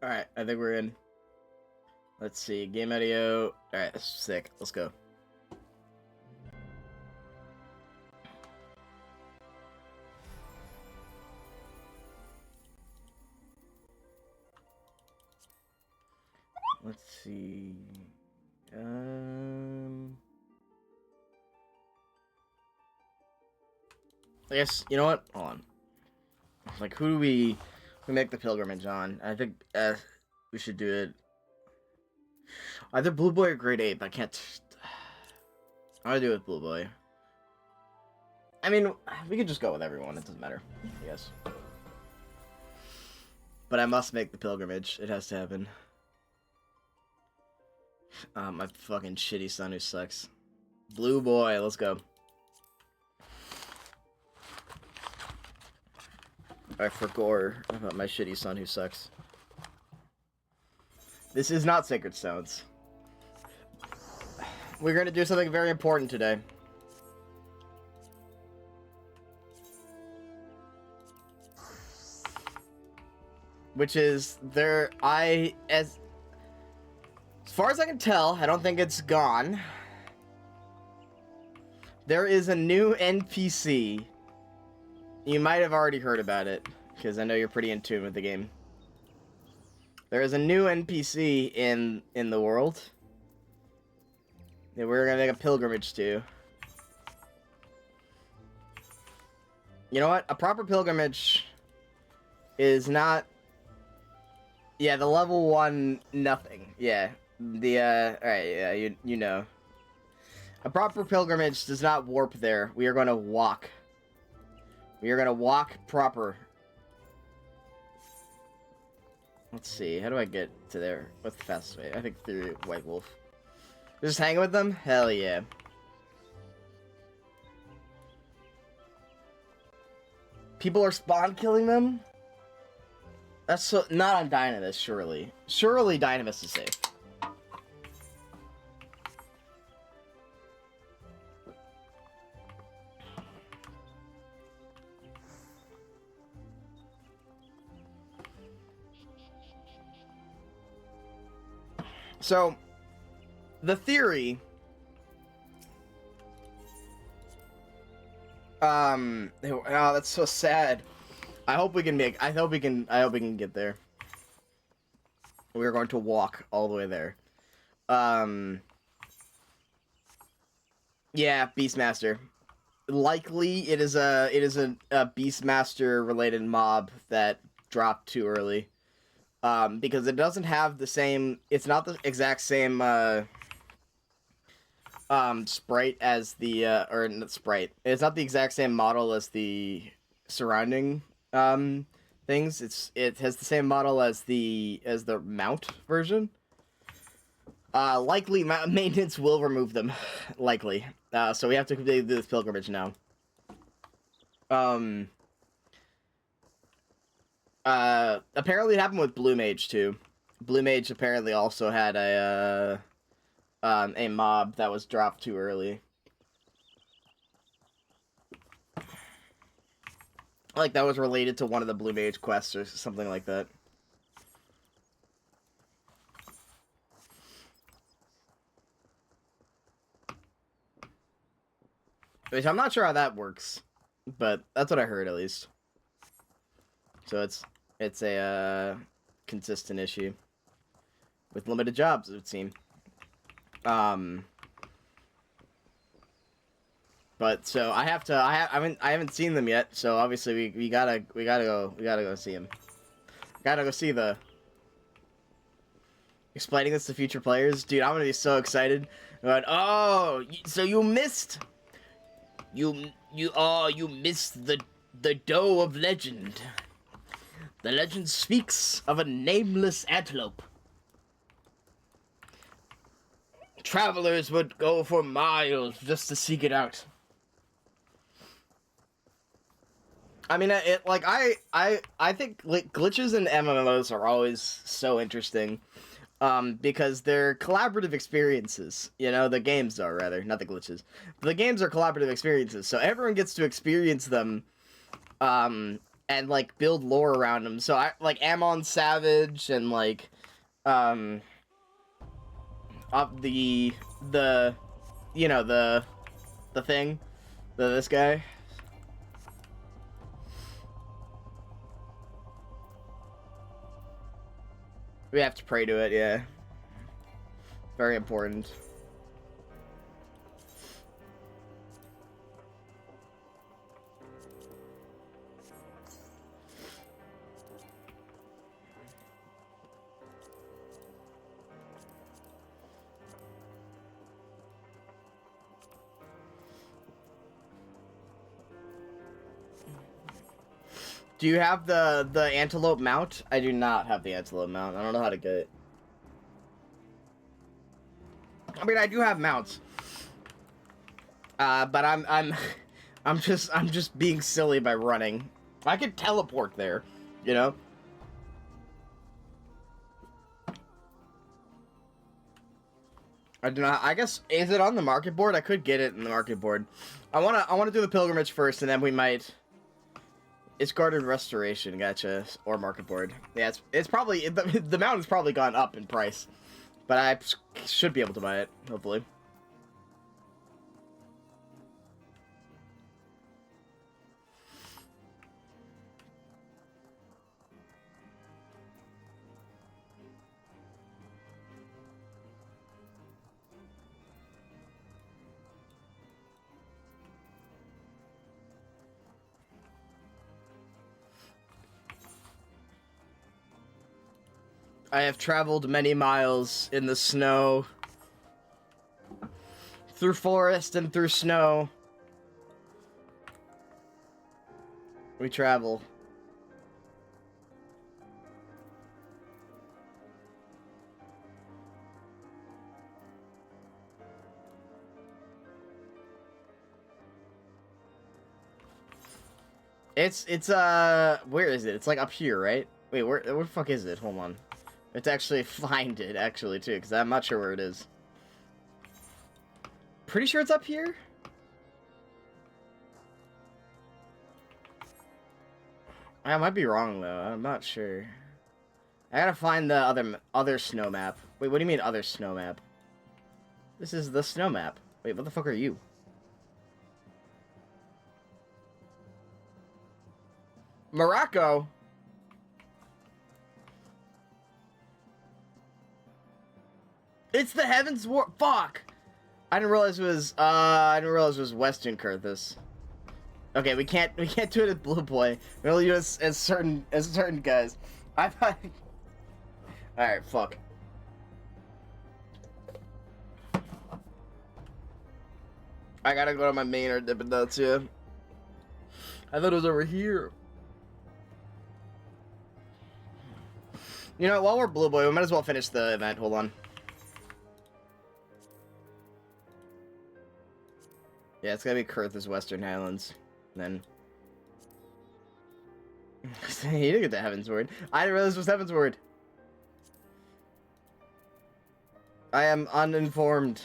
Alright, I think we're in. Let's see, game audio. Alright, sick. Let's go. Let's see. I guess, you know what? Hold on. Like, who do we make the pilgrimage on? I think we should do it. Either Blue Boy or Grade 8, but I can't. I want to do it with Blue Boy. I mean, we could just go with everyone. It doesn't matter, I guess. But I must make the pilgrimage. It has to happen. My fucking shitty son who sucks. Blue Boy, let's go. I forgot about my shitty son who sucks. This is not Sacred Stones. We're gonna do something very important today. Which is, as far as I can tell, I don't think it's gone. There is a new NPC. You might have already heard about it, because I know you're pretty in tune with the game. There is a new NPC in the world that we're gonna make a pilgrimage to. You know what? A proper pilgrimage is not... Yeah, the level 1 nothing. Yeah. The, alright, yeah, you know. A proper pilgrimage does not warp there. We are gonna walk. We are gonna walk proper. Let's see, how do I get to there? What's the fastest way? I think through White Wolf. Just hanging with them? Hell yeah. People are spawn killing them? That's so, not on Dynamis, surely. Surely Dynamis is safe. So, the theory... oh, that's so sad. I hope we can get there. We're going to walk all the way there. Yeah, Beastmaster. Likely, it is a Beastmaster related mob that dropped too early. Because it doesn't have the same, it's not the exact same, sprite as the, or not sprite. It's not the exact same model as the surrounding, things. It has the same model as the mount version. Likely maintenance will remove them, likely. So we have to do this pilgrimage now. Apparently it happened with Blue Mage too. Blue Mage apparently also had a mob that was dropped too early. Like, that was related to one of the Blue Mage quests or something like that. Which I'm not sure how that works, but that's what I heard at least. So it's a consistent issue with limited jobs, it would seem. But so I haven't seen them yet. So obviously we gotta go see them. Gotta go see the. Explaining this to future players, dude. I'm gonna be so excited. But oh, so you missed. You missed the doe of legend. The legend speaks of a nameless antelope. Travelers would go for miles just to seek it out. I mean, I think glitches in MMOs are always so interesting, because they're collaborative experiences. You know, the games are, rather, not the glitches. The games are collaborative experiences, so everyone gets to experience them, and like build lore around him. So I like Amon Savage and like up the you know the thing, this guy. We have to pray to it, yeah. Very important. Do you have the antelope mount? I do not have the antelope mount. I don't know how to get it. I mean, I do have mounts. But I'm just being silly by running. I could teleport there, you know? I do not. I guess, is it on the market board? I could get it in the market board. I wanna do the pilgrimage first, and then we might. It's guarded restoration, gotcha, or market board. Yeah, it's probably the mountain's probably gone up in price, but I should be able to buy it, hopefully. I have traveled many miles in the snow, through forest and through snow. We travel. It's where is it? It's like up here, right? Wait, where the fuck is it? Hold on. It's actually find it, actually, too, because I'm not sure where it is. Pretty sure it's up here? I might be wrong, though. I'm not sure. I gotta find the other snow map. Wait, what do you mean, other snow map? This is the snow map. Wait, what the fuck are you? Morocco? It's the Heavens War. Fuck! I didn't realize it was Western Kurthus. Okay, we can't do it as Blue Boy. We only do it as certain guys. I thought. All right, fuck. I gotta go to my main or Dippin' Dots, yeah. I thought it was over here. You know, while we're Blue Boy, we might as well finish the event. Hold on. Yeah, it's gotta be Kurthus Western Highlands. Then. He didn't get the Heaven's Word. I didn't realize it was Heaven's Word. I am uninformed.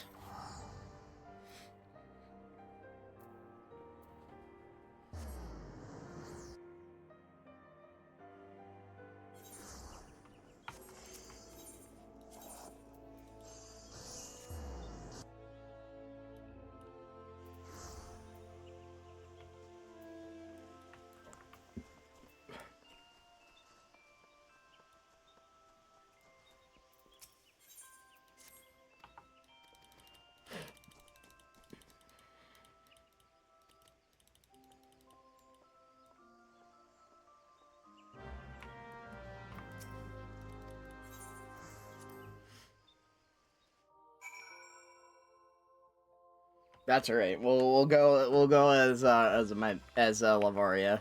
That's alright. We'll go as Lavaria.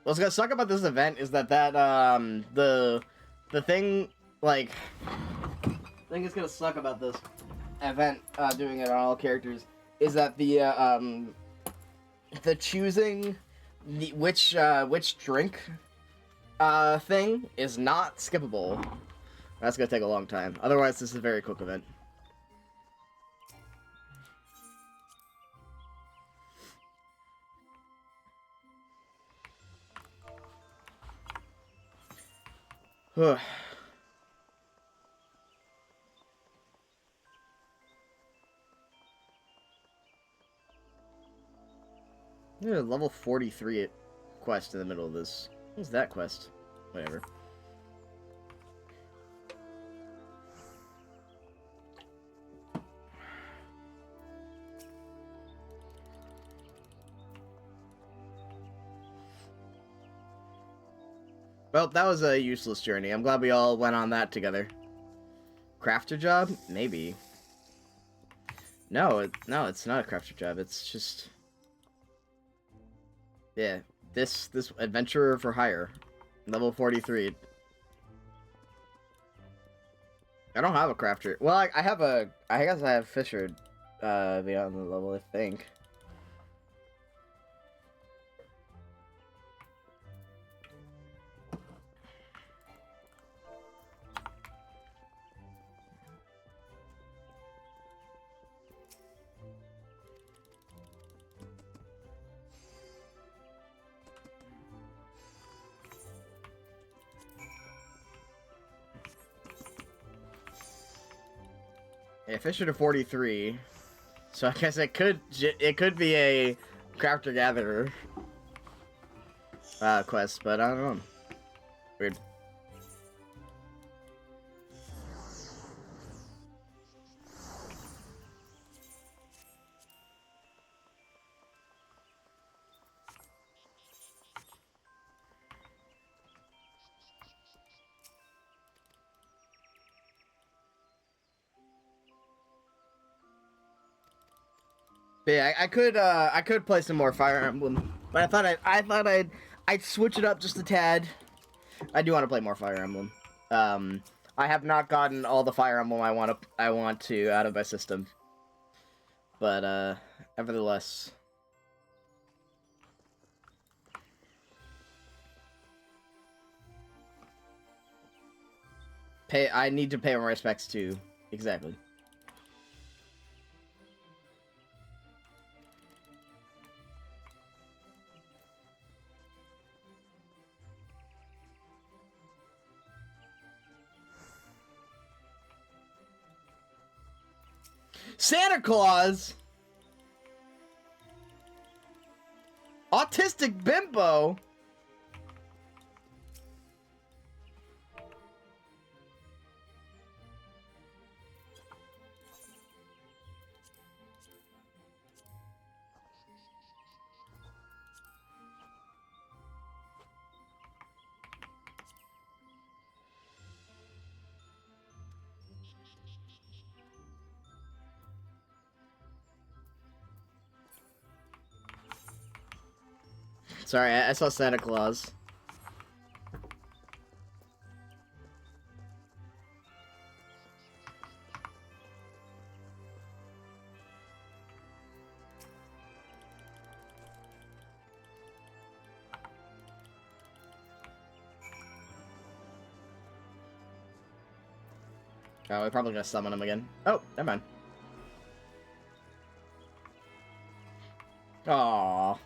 What's gonna suck about this event is that the thing, like, the thing that's gonna suck about this event, doing it on all characters, is that the choosing which drink thing is not skippable. That's gonna take a long time. Otherwise, this is a very quick event. Yeah, level 43 quest in the middle of this. What's that quest? Whatever. Well, that was a useless journey. I'm glad we all went on that together. Crafter job? Maybe. No, it's not a crafter job. It's just... Yeah, this adventurer for hire. Level 43. I don't have a crafter. Well, I guess I have Fisher beyond the level, I think. Yeah, Fisher to 43. So I guess it could be a crafter gatherer quest, but I don't know. Weird. But yeah, I could play some more Fire Emblem, but I thought I'd switch it up just a tad. I do want to play more Fire Emblem. I have not gotten all the Fire Emblem I want to out of my system, but nevertheless. I need to pay my respects to exactly. Santa Claus? Autistic bimbo? Sorry, I saw Santa Claus. Oh, we're probably gonna summon him again. Oh, never mind. Aww.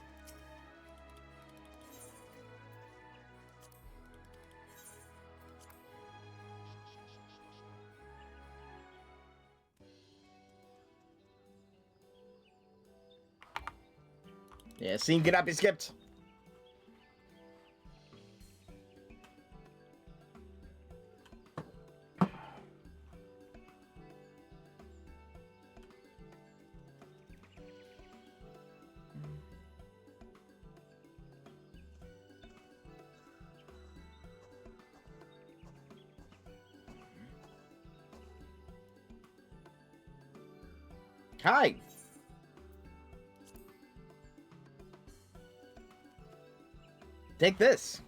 Yeah, scene cannot be skipped. Hi. Take this.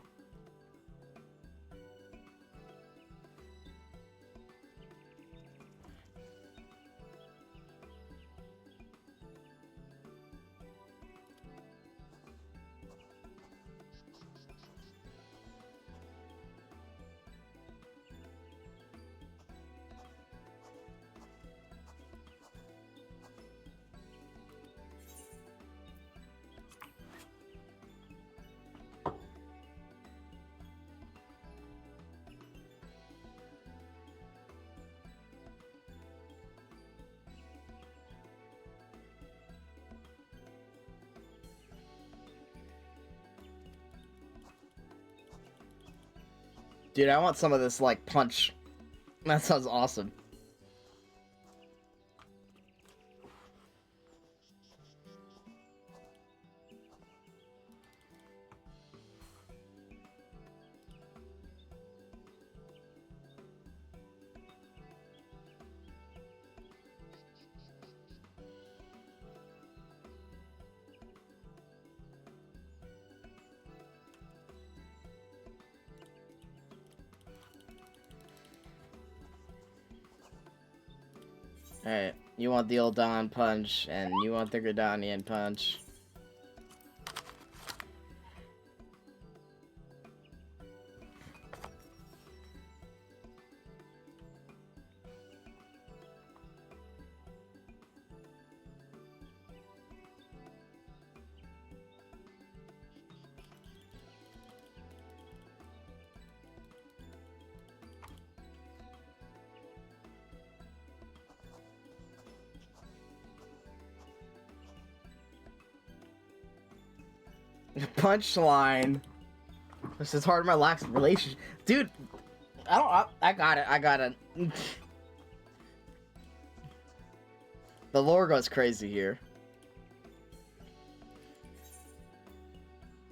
Dude, I want some of this, like, punch. That sounds awesome. Alright, you want the old Don punch, and you want the Gridanian punch. Punchline. This is hard in my lax relationship. Dude, I got it. The lore goes crazy here.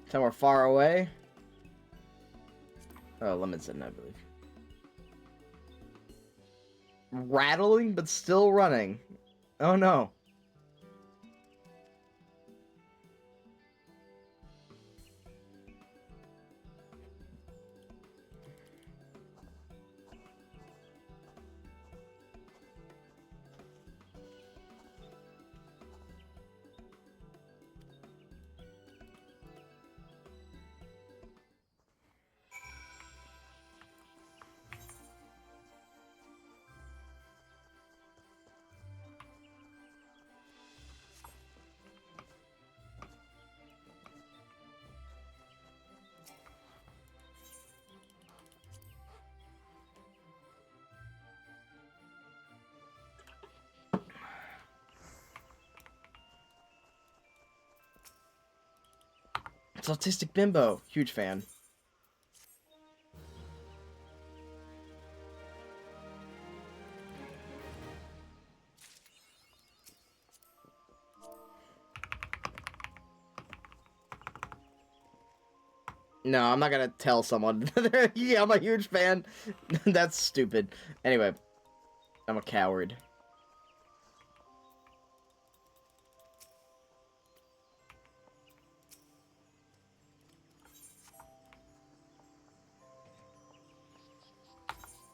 Somewhere far away. Oh, Lemonson, I believe. Rattling, but still running. Oh no. It's Autistic Bimbo. Huge fan. No, I'm not gonna tell someone. Yeah, I'm a huge fan. That's stupid. Anyway, I'm a coward.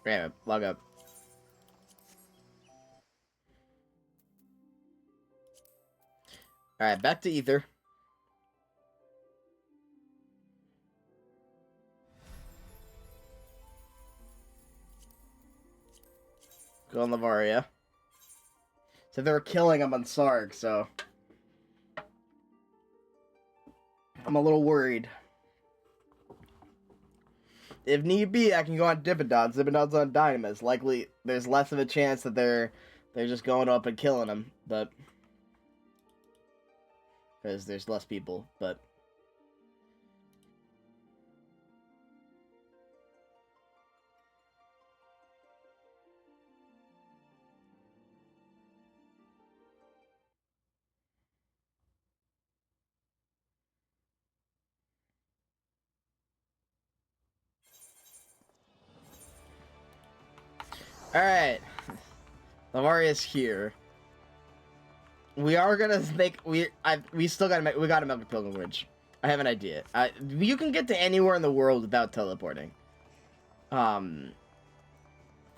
Anyway, log up. Alright, back to Ether. Go on Lavaria. So they were killing him on Sarg, so I'm a little worried. If need be, I can go on Dippendons. Dippendons on Dynamis. Likely, there's less of a chance that they're just going up and killing him, but because there's less people, but. Alright. Lavaria's here. We are gonna make we gotta make a pilgrimage. I have an idea. You can get to anywhere in the world without teleporting. For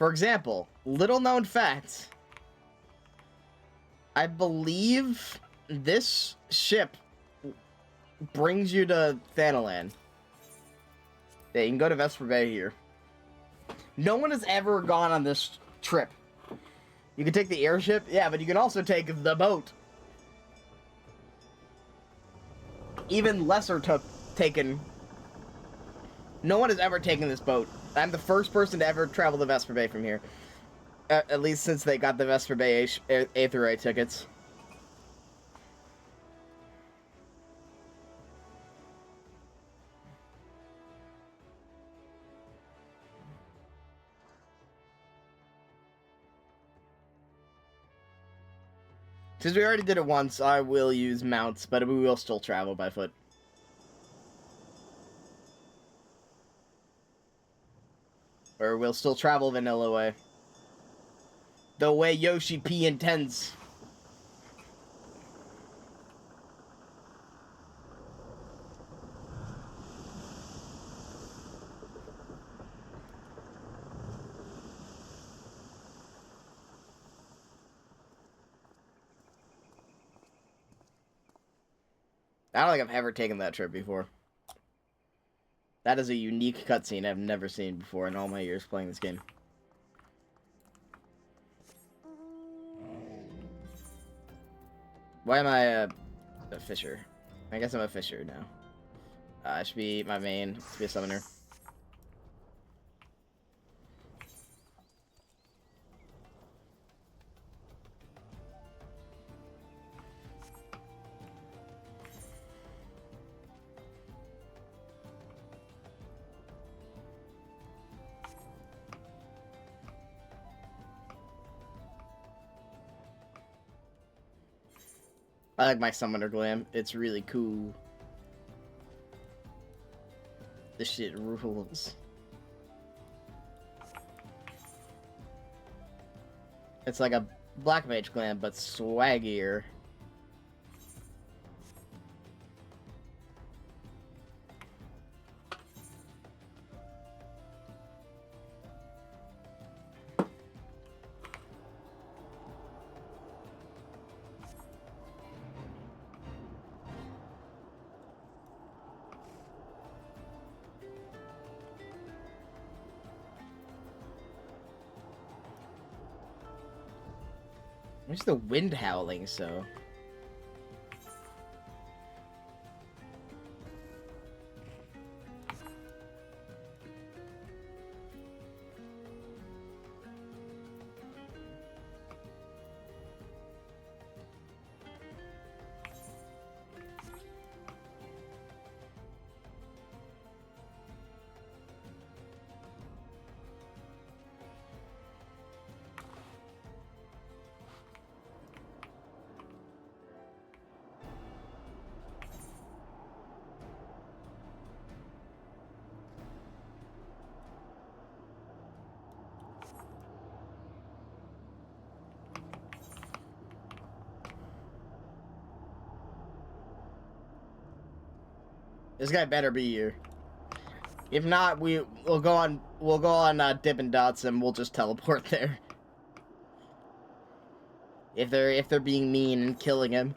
example, little known fact. I believe this ship brings you to Thanalan. Yeah, you can go to Vesper Bay here. No one has ever gone on this trip. You can take the airship, yeah, but you can also take the boat. Even lesser taken. No one has ever taken this boat. I'm the first person to ever travel to Vesper Bay from here. At least since they got the Vesper Bay Aetherite tickets. Since we already did it once, I will use mounts, but we will still travel by foot. Or we'll still travel vanilla way. The way Yoshi P intends. I don't think I've ever taken that trip before. That is a unique cutscene I've never seen before in all my years playing this game. Why am I a fisher? I guess I'm a fisher now. I should be my main. Let's be a summoner. I like my summoner glam. It's really cool. This shit rules. It's like a black mage glam, but swaggier. Where's the wind howling so? This guy better be here. If not, we'll go on Dippin' Dots and we'll just teleport there. If they're being mean and killing him.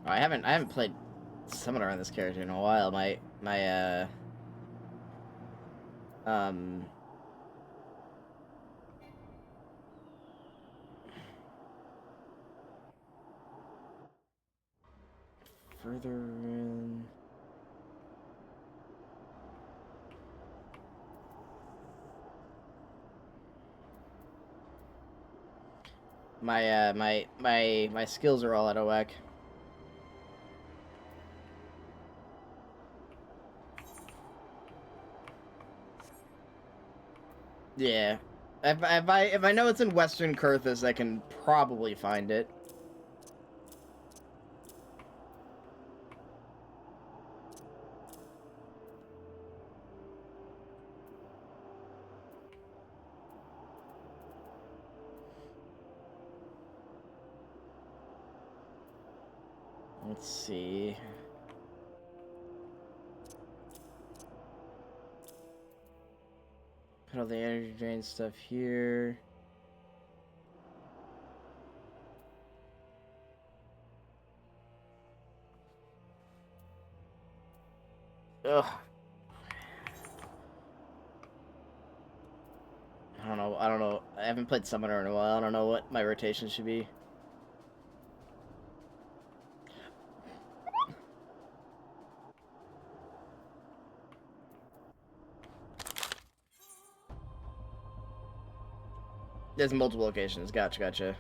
Oh, I haven't played Summoner on this character in a while. Further in. My skills are all out of whack. Yeah. If I know it's in Western Kurthus, I can probably find it. Let's see. Put all the energy drain stuff here. Ugh. I don't know. I haven't played Summoner in a while. I don't know what my rotation should be. There's multiple locations. Gotcha.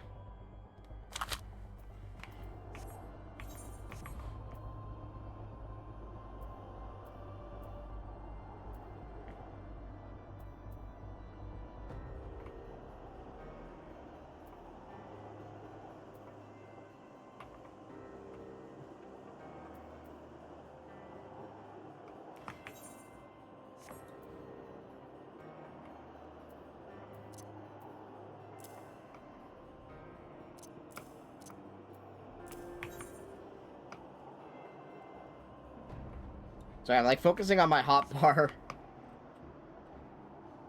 Sorry, I'm like focusing on my hotbar.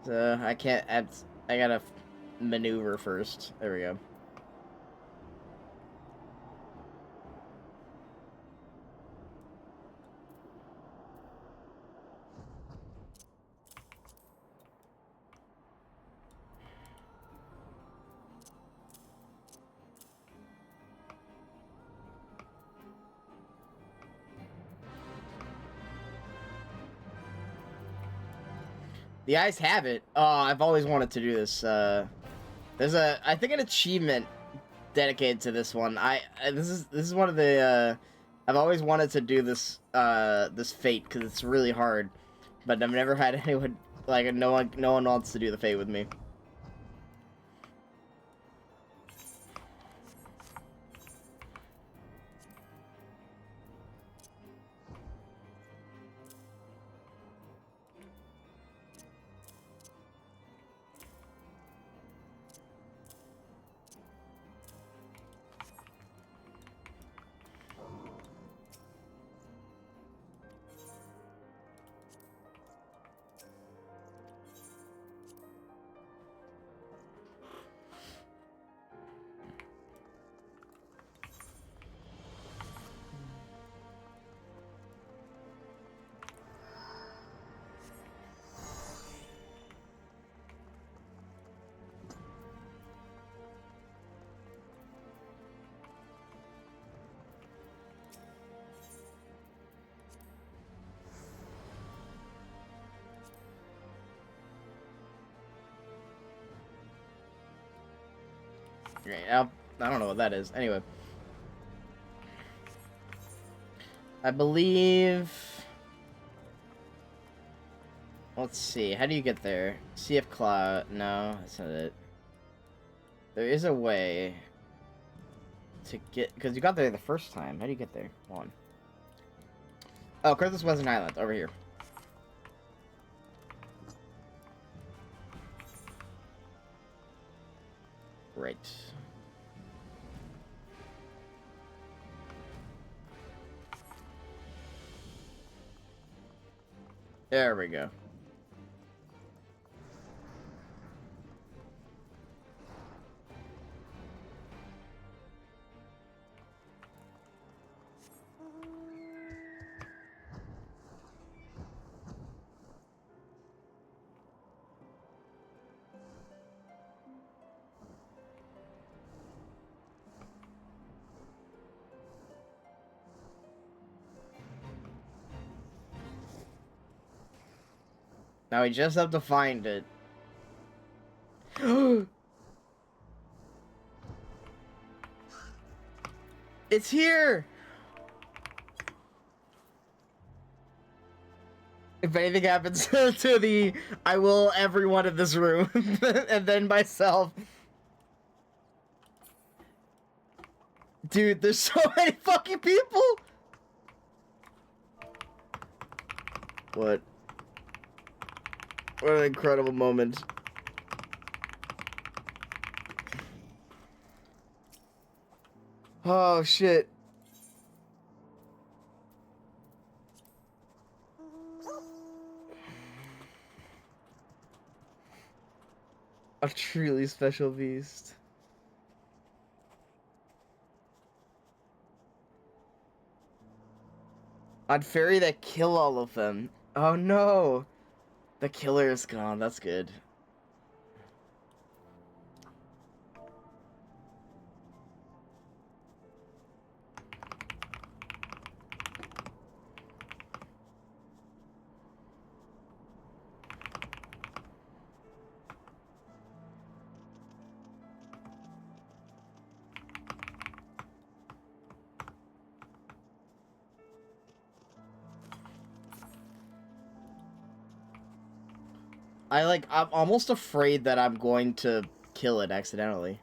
So I can't. I gotta maneuver first. There we go. The eyes have it. Oh, I've always wanted to do this. There's I think an achievement dedicated to this one. This is one of the, I've always wanted to do this, this fate, because it's really hard. But I've never had anyone, like, no one wants to do the fate with me. I don't know what that is. Anyway. I believe... Let's see. How do you get there? CF Cloud. No, that's not it. There is a way to get... Because you got there the first time. How do you get there? Hold on. Oh, Curtis Western Island. Over here. Right. There we go. Now we just have to find it. It's here! If anything happens to the... I will everyone in this room. And then myself. Dude, there's so many fucking people! What? What an incredible moment. Oh, shit. A truly special beast. I'd fairy that kill all of them. Oh no! The killer is gone, that's good. I'm almost afraid that I'm going to kill it accidentally.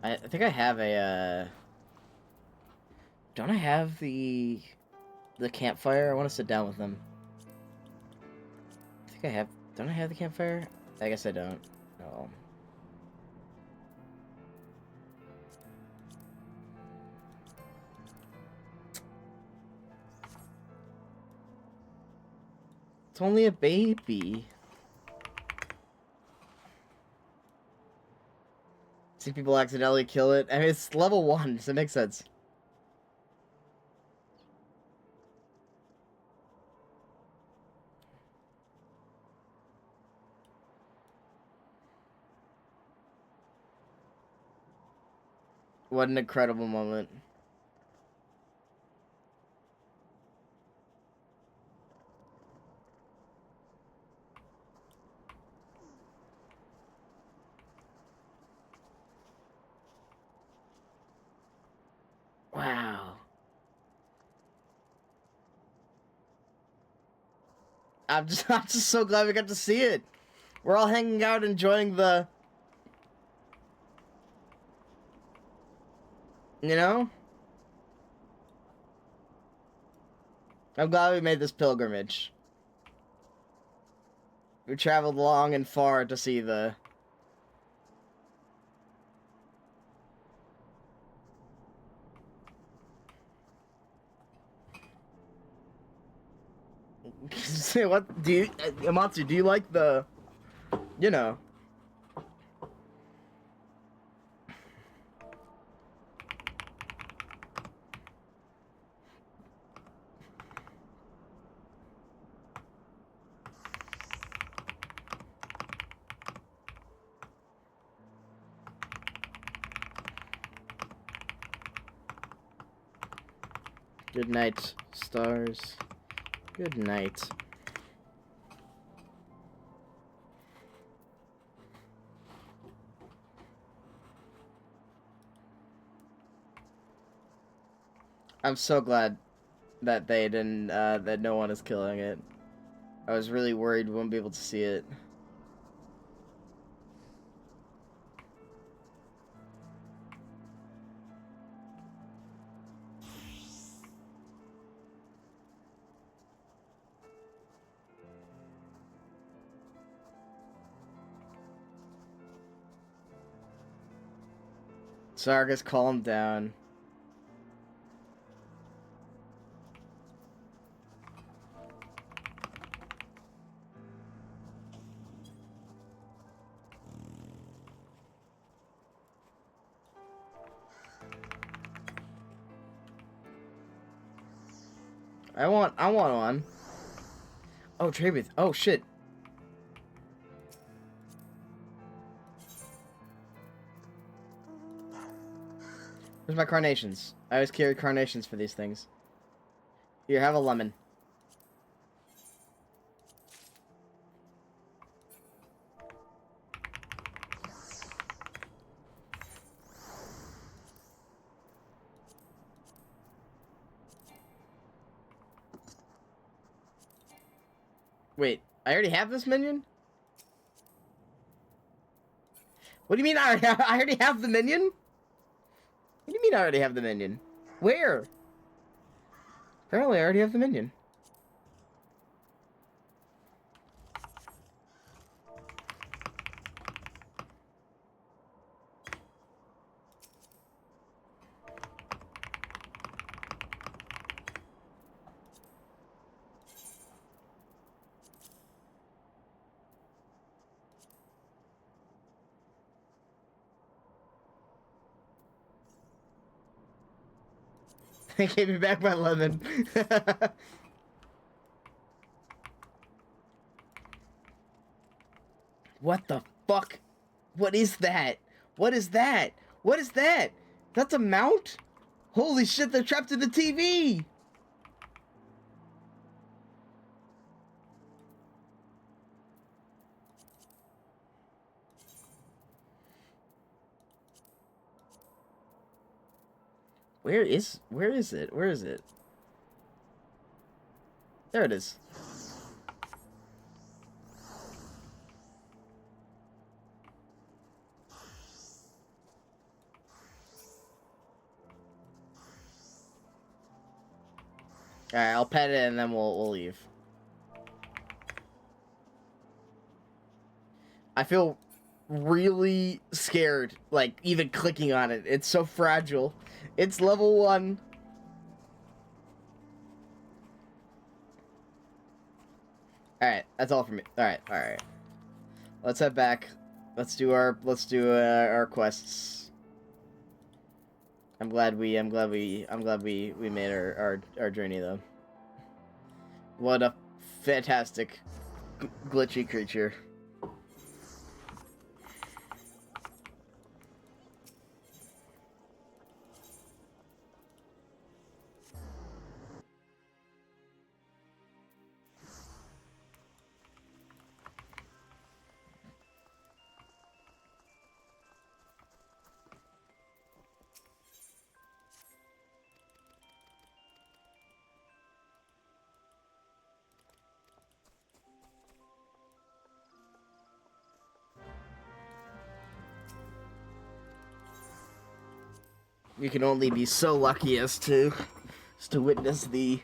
I think I have a, don't I have the... the campfire. I want to sit down with them. I think I have... Don't I have the campfire? I guess I don't. Oh. It's only a baby. See people accidentally kill it. I mean, it's level 1, so it makes sense. What an incredible moment. Wow. I'm just so glad we got to see it. We're all hanging out, enjoying the... You know? I'm glad we made this pilgrimage. We traveled long and far to see the... What do you... Amatsu, do you like the... You know... Good night, stars. Good night. I'm so glad that they didn't, that no one is killing it. I was really worried we wouldn't be able to see it. Sargus, calm down. I want one. Oh, trade with. Oh, shit. Where's my carnations? I always carry carnations for these things. Here, have a lemon. Wait, I already have this minion? What do you mean I already have the minion? What do you mean I already have the minion? Where? Apparently I already have the minion. They gave me back my lemon. What the fuck? What is that? What is that? What is that? That's a mount? Holy shit, they're trapped in the TV! Where is it? Where is it? There it is. Alright, I'll pet it and then we'll leave. I feel really scared, like, even clicking on it. It's so fragile. It's level 1. Alright, that's all for me. Alright. Let's head back. Let's do our quests. I'm glad we made our journey though. What a fantastic glitchy creature. You can only be so lucky as to witness the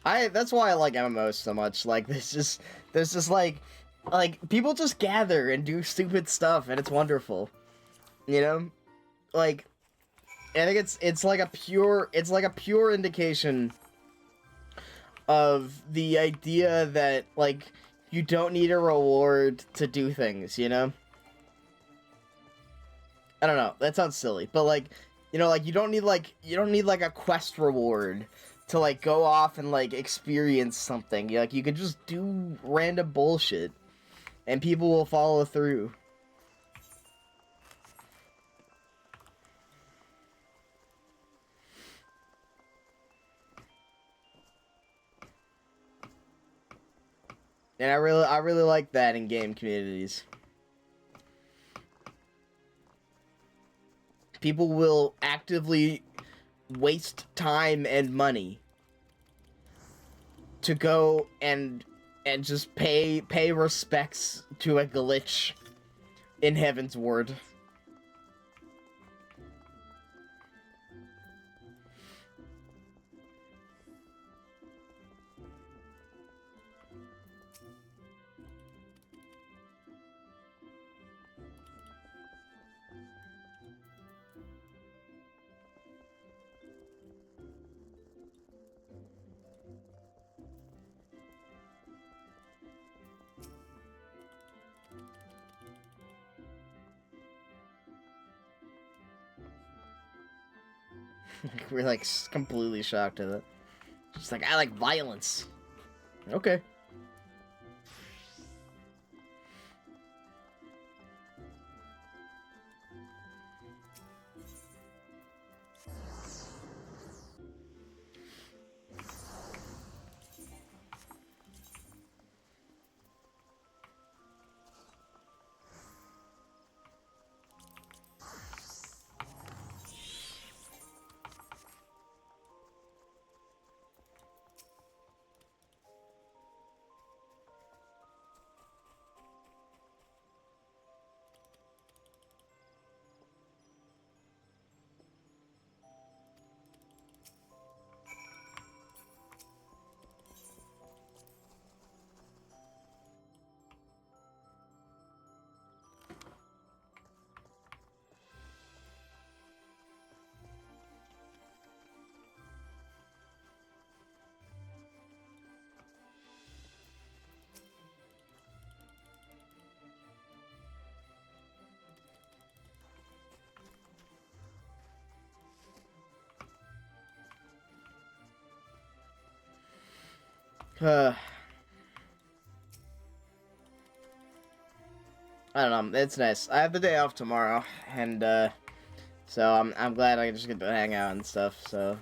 that's why I like MMOs so much. Like there's just like people just gather and do stupid stuff and it's wonderful. You know? Like I think it's like a pure indication of the idea that, like, you don't need a reward to do things, you know? I don't know, that sounds silly, but, like, you know, like, you don't need, like, a quest reward to, like, go off and, like, experience something. Like, you could just do random bullshit, and people will follow through. And I really like that in game communities. People will actively waste time and money to go and just pay respects to a glitch in Heaven's Word. We're like completely shocked at it. Just like, I like violence. Okay. I don't know. It's nice. I have the day off tomorrow, and so I'm glad I just get to hang out and stuff. So.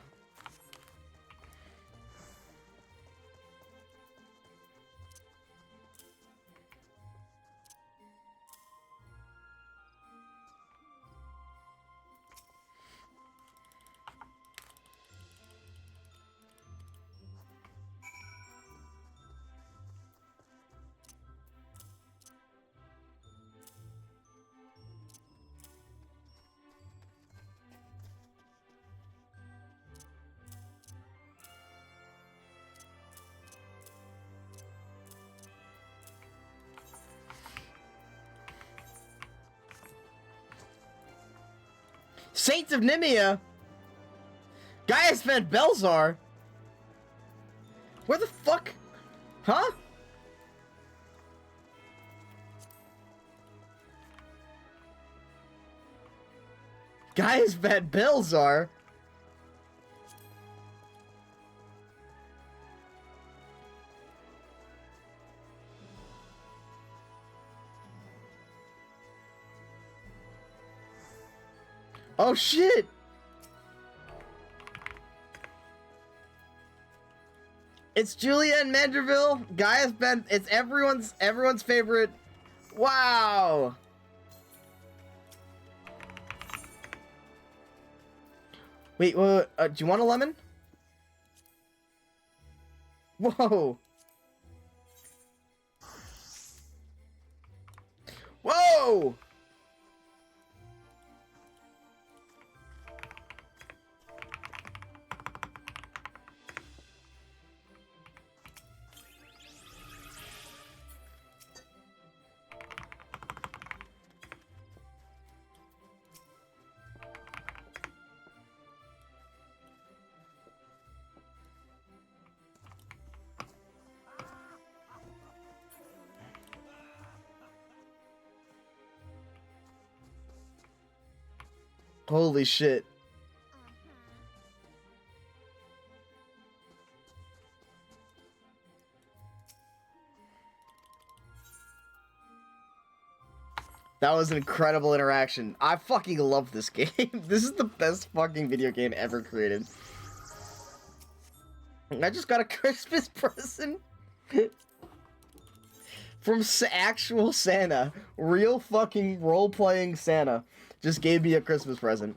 Saints of Nimia? Gaius Van Belzar? Where the fuck? Huh? Gaius Van Belzar? Oh shit! It's Julia and Mandeville. Gaius Ben. It's everyone's favorite. Wow. Wait. Do you want a lemon? Whoa. Whoa. Holy shit. That was an incredible interaction. I fucking love this game. This is the best fucking video game ever created. I just got a Christmas present from actual Santa. Real fucking role-playing Santa just gave me a Christmas present.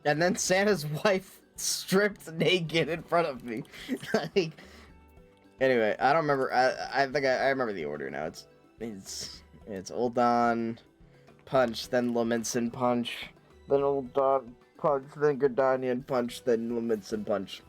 And then Santa's wife stripped naked in front of me. Like, anyway, I don't remember. I think I remember the order now. It's Ul'Dan, punch, then Laminson punch, then Ul'Dan punch, then Gridanian punch, then Laminson punch.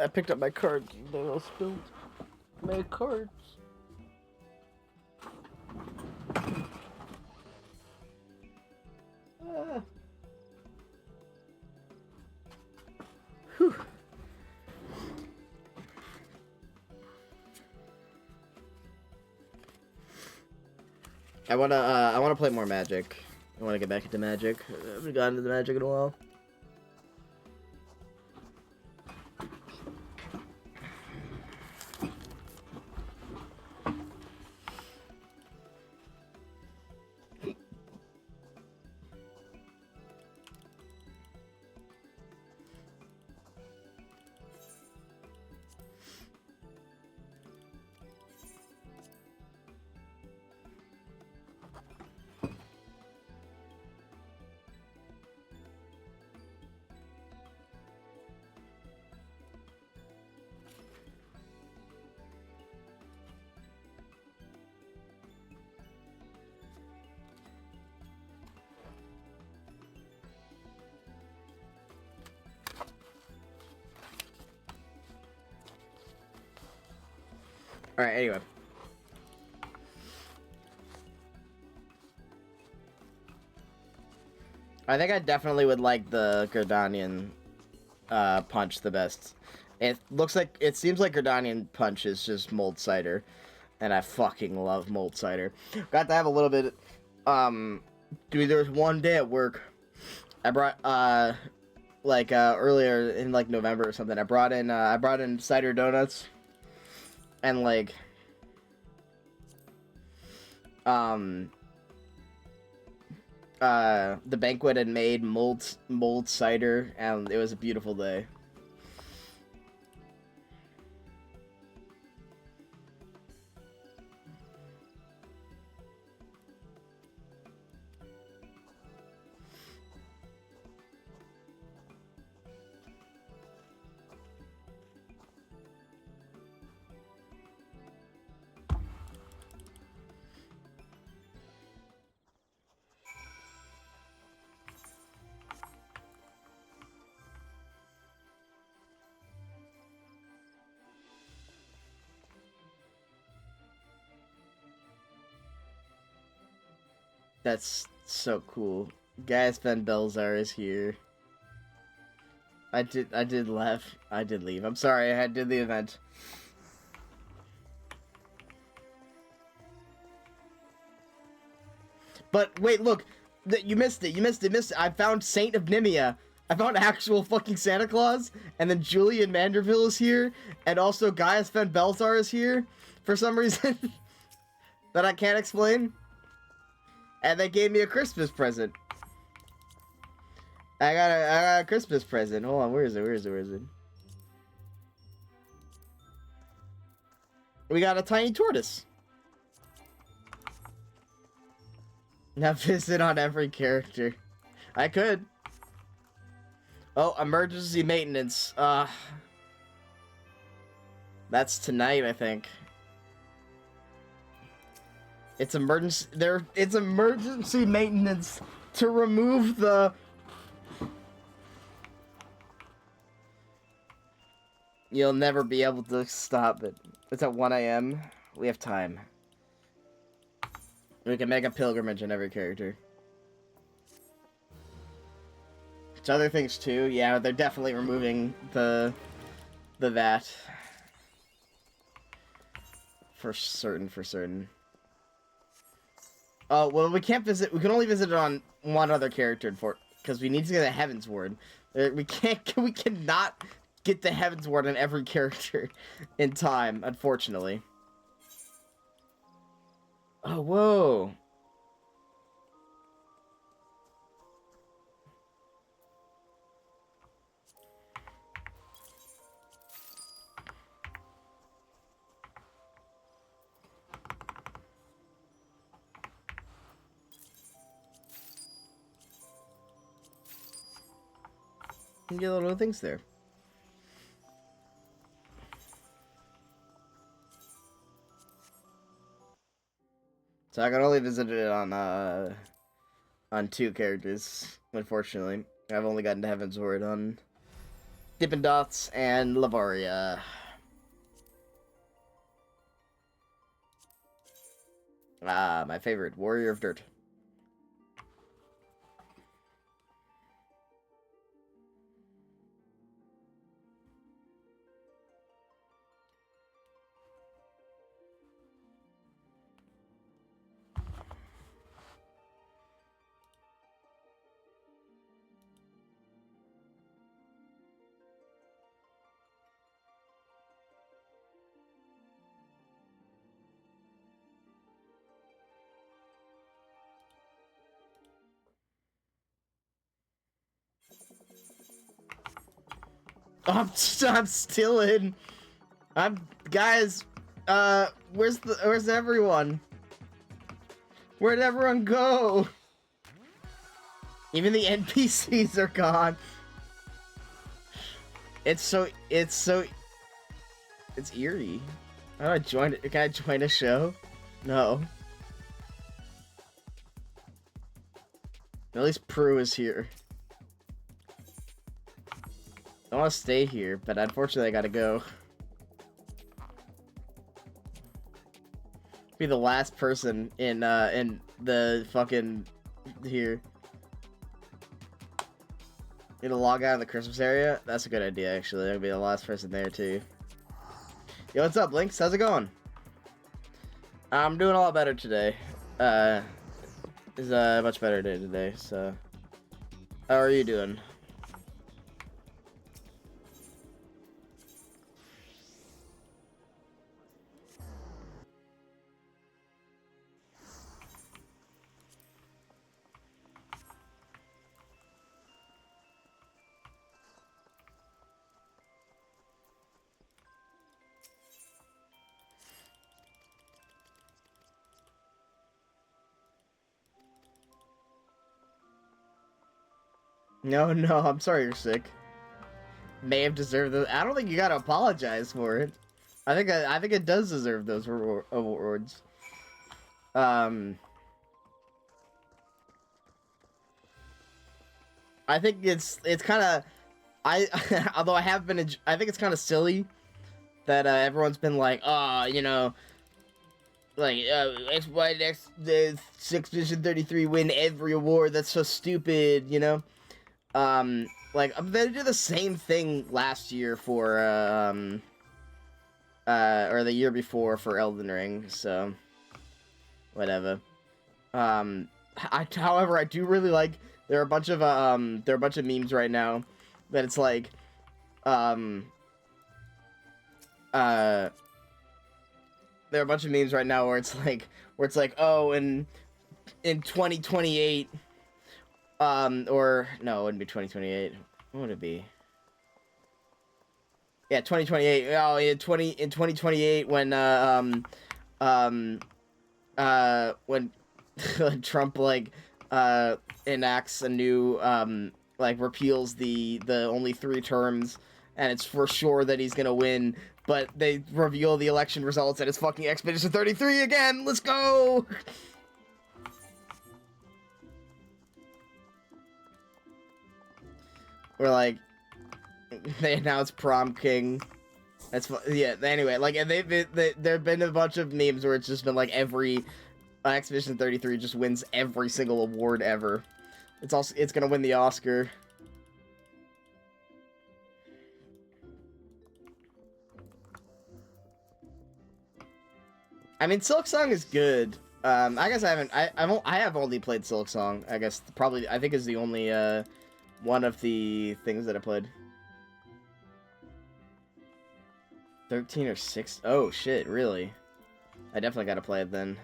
I picked up my cards. They all spilled my cards. Whew. I wanna play more Magic. I wanna get back into Magic. I haven't gotten into Magic in a while. Alright, anyway. I think I definitely would like the Gridanian punch the best. It seems like Gridanian Punch is just mulled cider, and I fucking love mulled cider. Got to have a little bit. Dude, there was one day at work, I brought earlier in like November or something. I brought in cider donuts, and like the banquet had made mulled cider, and it was a beautiful day. That's so cool. Gaius Ben Belzar is here. I did leave. I'm sorry, I did the event. But wait, look, you missed it. I found Saint of Nimia. I found actual fucking Santa Claus, and then Julian Manderville is here, and also Gaius Ben Belzar is here for some reason that I can't explain. And they gave me a Christmas present. I got a Christmas present. Hold on, where is it? We got a tiny tortoise. Now visit on every character. I could. Oh, emergency maintenance. That's tonight, I think. It's emergency maintenance to remove the... You'll never be able to stop it. It's at 1 AM. We have time. We can make a pilgrimage in every character. It's other things too. Yeah, they're definitely removing the that. For certain. Oh, well, we can't visit. We can only visit it on one other character because we need to get a Heaven's Ward. We cannot get the Heaven's Ward on every character in time, unfortunately. Oh, whoa. You can get little things there. So I can only visit it on 2 characters, unfortunately. I've only gotten to Heaven's Ward on Dippin' Dots and Lavaria. Ah, my favorite, Warrior of Dirt. I'm still in. Guys, where's everyone? Where'd everyone go? Even the NPCs are gone. It's eerie. How do I join it? Can I join a show? No. At least Prue is here. I want to stay here, but unfortunately I gotta go. Be the last person in the fucking here. You gonna log out of the Christmas area? That's a good idea, actually. I'll be the last person there, too. Yo, what's up, Lynx? How's it going? I'm doing a lot better today. It's a much better day today, so... How are you doing? No, I'm sorry you're sick. May have deserved those. I don't think you gotta apologize for it. I think it does deserve those awards. I think it's kind of although I have been I think it's kind of silly that everyone's been like, you know, like X the 6th 33 win every award. That's so stupid, you know. Like they did the same thing last year for or the year before for Elden Ring, so whatever. However, I do really like there are a bunch of memes right now that it's like there are a bunch of memes right now where it's like oh in 2028 or no, it wouldn't be 2028. What would it be? Yeah, 2028. Oh, in 2028 when when Trump like enacts a new like repeals the only 3 terms, and it's for sure that he's gonna win, but they reveal the election results and it's fucking Expedition 33 again. Let's go. We're like, they announced Prom King. That's yeah. Anyway, like, and there've been a bunch of memes where it's just been like every Expedition 33 just wins every single award ever. It's gonna win the Oscar. I mean, Silk Song is good. I guess I haven't. I have only played Silk Song. I guess probably I think is the only one of the things that I played. 13 or 6. Oh shit, really? I definitely gotta play it then.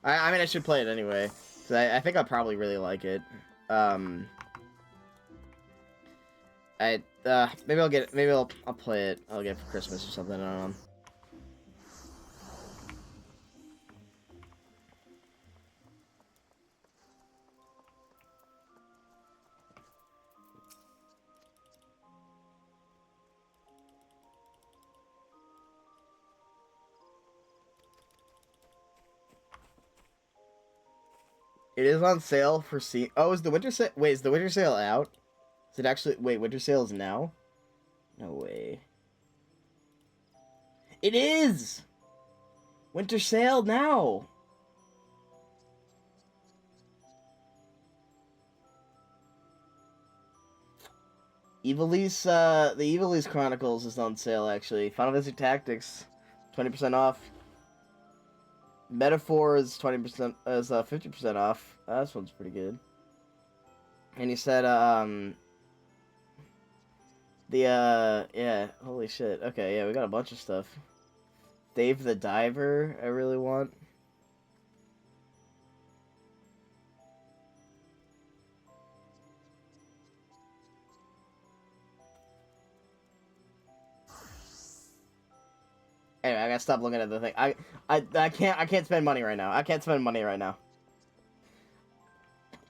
I mean, I should play it anyway, cause I think I'll probably really like it. Maybe I'll get it. Maybe I'll play it. I'll get it for Christmas or something. I don't know. It is on sale for Oh, is the winter sale? Wait, is the winter sale out? Is it actually? Wait, winter sale is now? No way. It is! Winter sale now! The Evilise Chronicles is on sale, actually. Final Fantasy Tactics, 20% off. Metaphor is 20%, 50% off. This one's pretty good. And he said, yeah, holy shit. Okay, yeah, we got a bunch of stuff. Dave the Diver, I really want. Anyway, I gotta stop looking at the thing. I can't spend money right now. I can't spend money right now.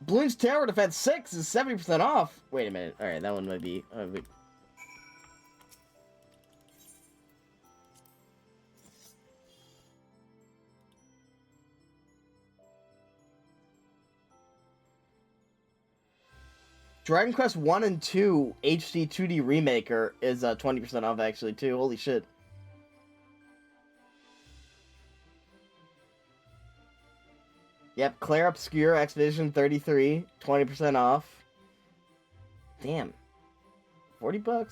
Bloons Tower Defense 6 is 70% off. Wait a minute. Alright, that one might be... Dragon Quest 1 and 2 HD 2D Remaker is 20% off, actually, too. Holy shit. Yep, Claire Obscure Expedition 33, 20% off. Damn. $40?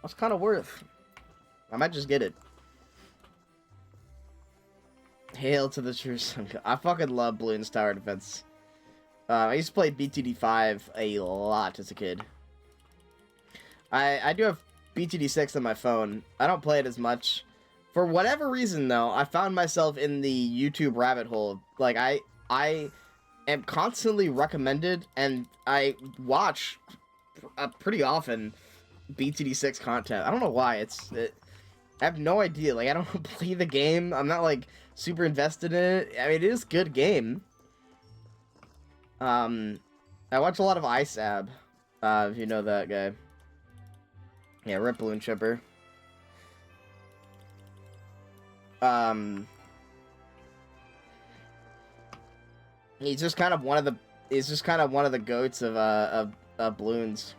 That's kind of worth. I might just get it. Hail to the true sun. I fucking love Bloons Tower Defense. I used to play BTD5 a lot as a kid. I do have BTD6 on my phone. I don't play it as much. For whatever reason, though, I found myself in the YouTube rabbit hole. Like, I am constantly recommended, and I watch pretty often BTD6 content. I don't know why. I have no idea. Like, I don't play the game. I'm not, like, super invested in it. I mean, it is a good game. I watch a lot of ISAB, if you know that guy. Yeah, rip Balloon Chipper. He's just kind of one of the goats of balloons.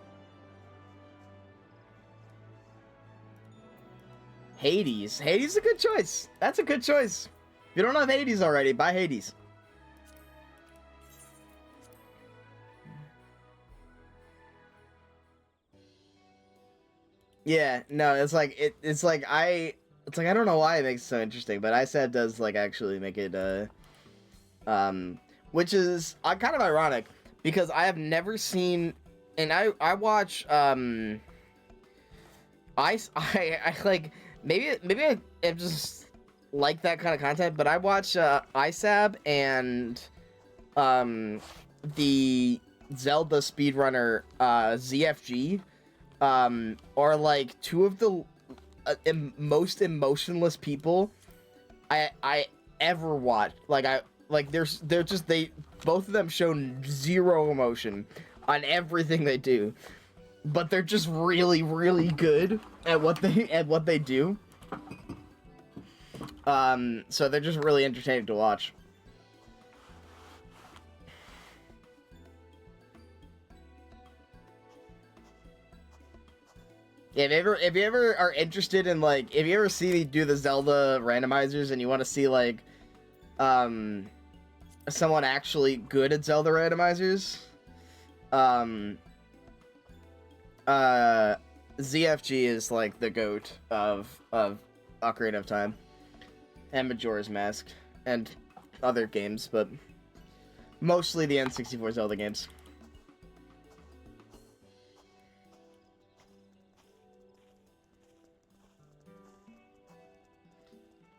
Hades. Hades is a good choice. That's a good choice. If you don't have Hades already, buy Hades. Yeah, no, it's like I don't know why it makes it so interesting, but ISAB does like actually make it which is kind of ironic because I have never seen, and I watch I like maybe I just like that kind of content, but I watch ISAB and the Zelda speedrunner ZFG are like two of the most emotionless people I ever watched. They both of them show zero emotion on everything they do, but they're just really, really good at what they do. So they're just really entertaining to watch. Yeah, if you ever are interested in, like, if you ever see me do the Zelda randomizers and you want to see, like, someone actually good at Zelda randomizers, ZFG is, like, the GOAT of Ocarina of Time. And Majora's Mask. And other games, but mostly the N64 Zelda games.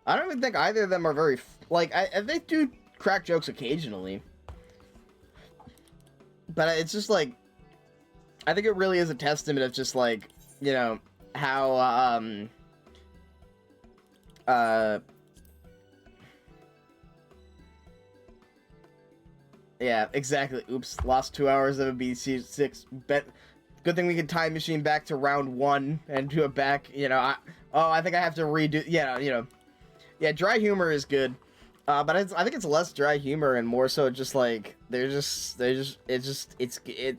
I don't even think either of them are very... they do crack jokes occasionally. But it's just, like... I think it really is a testament of just, like, you know, how, yeah, exactly. Oops, lost 2 hours of a BC6. Good thing we can time machine back to round 1 and do it back, you know, I think I have to redo... Yeah, you know... Yeah, dry humor is good, but I think it's less dry humor and more so just like it's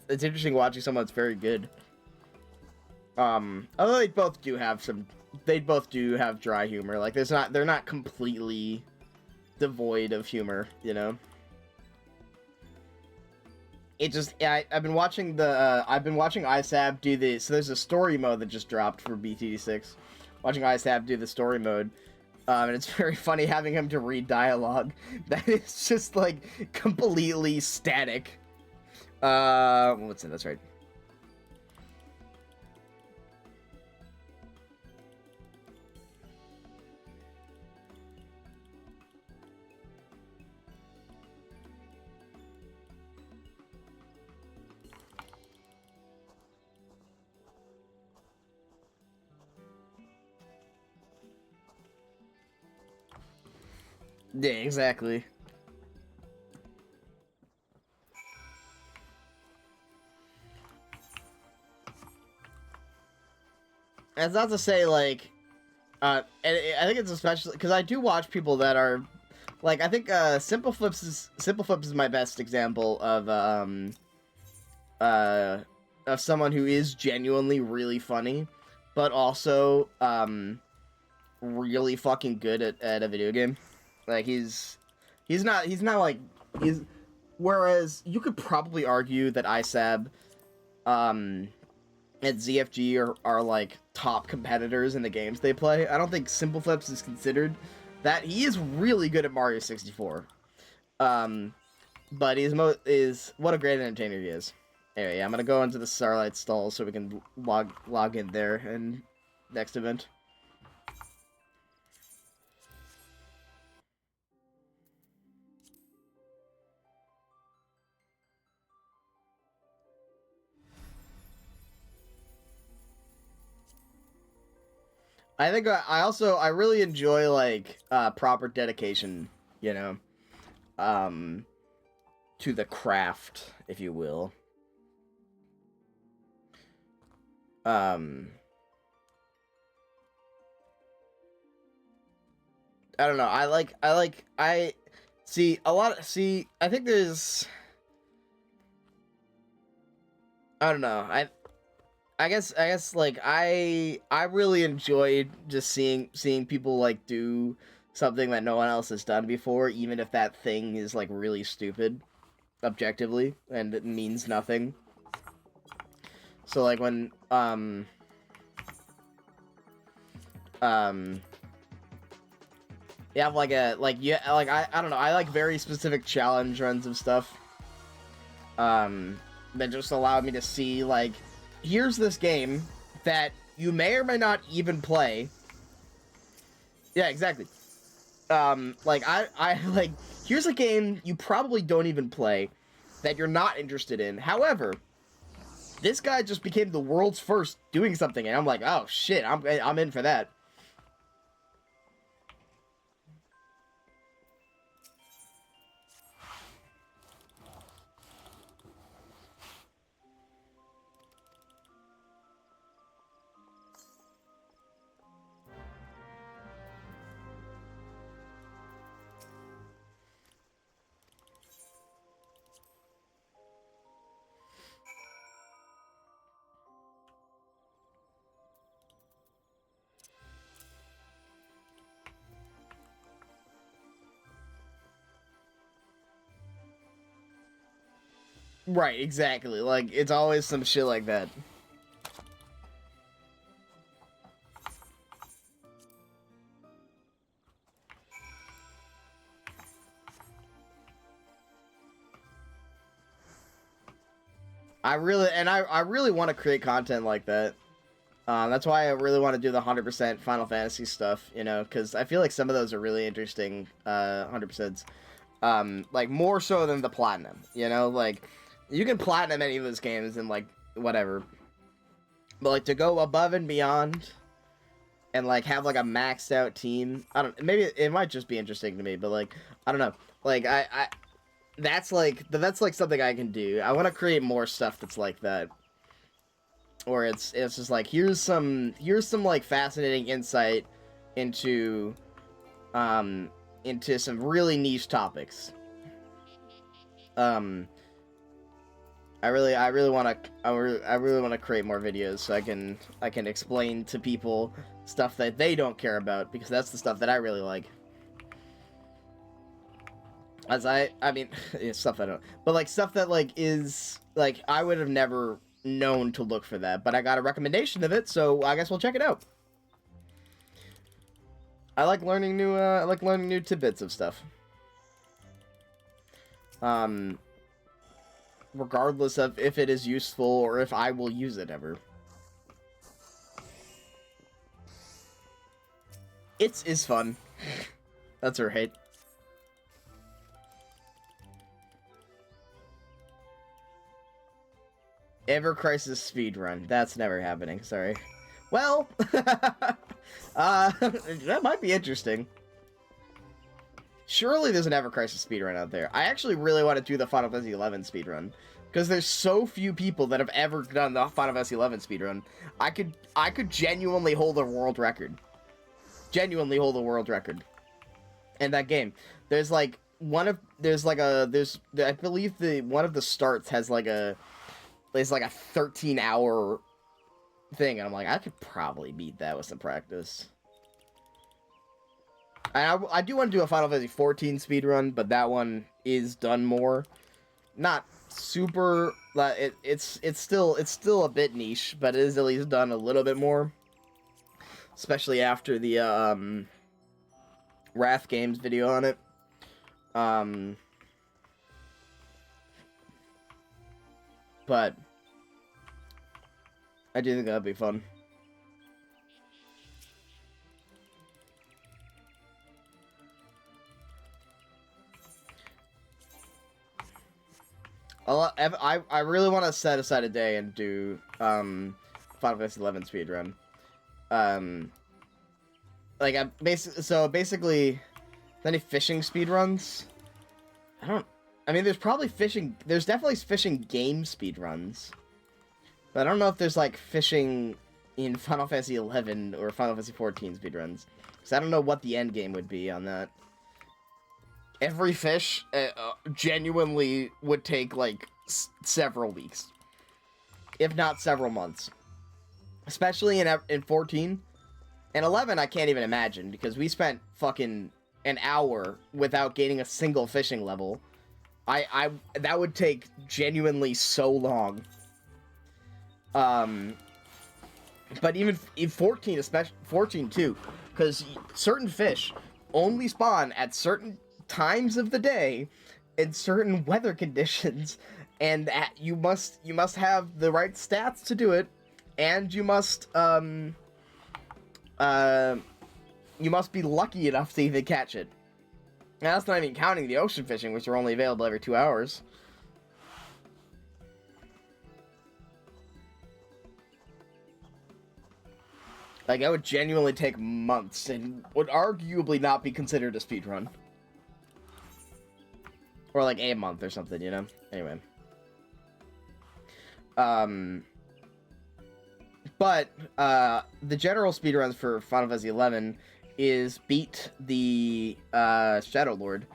interesting watching someone that's very good. Although they both do have dry humor. Like they're not completely devoid of humor, you know. It just I've been watching ISAB do the, so there's a story mode that just dropped for BTD6. Watching ISAB do the story mode. And it's very funny having him to read dialogue that is just, like, completely static. What's in? That's right. Yeah, exactly. That's not to say, like, and I think it's especially because I do watch people that are, like, I think Simple Flips is my best example of someone who is genuinely really funny, but also really fucking good at a video game. Like he's not Whereas you could probably argue that ISAB, and ZFG are like top competitors in the games they play. I don't think Simple Flips is considered that. He is really good at Mario 64. But is what a great entertainer he is. Anyway, yeah, I'm gonna go into the Starlight stall so we can log in there and next event. I think I really enjoy like proper dedication, you know, to the craft, if you will. I don't know. I see a lot. I think there's. I don't know. I guess like I really enjoyed just seeing people like do something that no one else has done before, even if that thing is like really stupid, objectively, and it means nothing. So like when you have like I don't know, I like very specific challenge runs of stuff that just allowed me to see like, here's this game that you may or may not even play. Yeah, exactly. Like I like, here's a game you probably don't even play that you're not interested in. However, this guy just became the world's first doing something, and I'm like, oh shit, I'm in for that. Right, exactly. Like, it's always some shit like that. I really want to create content like that. That's why I really want to do the 100% Final Fantasy stuff, you know, because I feel like some of those are really interesting, 100%. Like, more so than the Platinum, you know? Like, you can Platinum any of those games and, like, whatever. But, like, to go above and beyond and, like, have, like, a maxed out team, I don't... Maybe it might just be interesting to me, but, like, I don't know. Like, that's like something I can do. I want to create more stuff that's like that, or it's just like, here's some like fascinating insight into some really niche topics. I really want to create more videos so I can explain to people stuff that they don't care about, because that's the stuff that I really like. As I mean, stuff I don't, but like stuff that like is like, I would have never known to look for that, but I got a recommendation of it, so I guess we'll check it out. I like learning new tidbits of stuff. Regardless of if it is useful or if I will use it ever. It's fun. That's right. Ever Crisis speedrun. That's never happening, sorry. Well, that might be interesting. Surely there's an Ever Crisis speedrun out there. I actually really want to do the Final Fantasy XI speedrun, because there's so few people that have ever done the Final Fantasy XI speedrun. I could genuinely hold a world record. Genuinely hold a world record in that game. There's like I believe one of the starts has like it's like a 13-hour thing, and I'm like, I could probably beat that with some practice. I do want to do a Final Fantasy 14 speedrun, but that one is done more. not super. It's still a bit niche, but it is at least done a little bit more, especially after the Wrath Games video on it. But I do think that'd be fun. I really want to set aside a day and do Final Fantasy 11 speedrun. Like basically any fishing speedruns? I mean, there's probably fishing. There's definitely fishing game speedruns, but I don't know if there's like fishing in Final Fantasy 11 or Final Fantasy 14 speedruns, because I don't know what the end game would be on that. Every fish genuinely would take like several weeks, if not several months, especially in 14 and 11. I can't even imagine, because we spent fucking an hour without gaining a single fishing level. That would take genuinely so long. But even in 14, especially 14 too, because certain fish only spawn at certain times of the day in certain weather conditions, and you must have the right stats to do it, and you must be lucky enough to even catch it. And that's not even counting the ocean fishing, which are only available every 2 hours. Like, that would genuinely take months and would arguably not be considered a speedrun. Or like a month or something, you know? Anyway. But the general speedruns for Final Fantasy 11 is beat the Shadow Lord,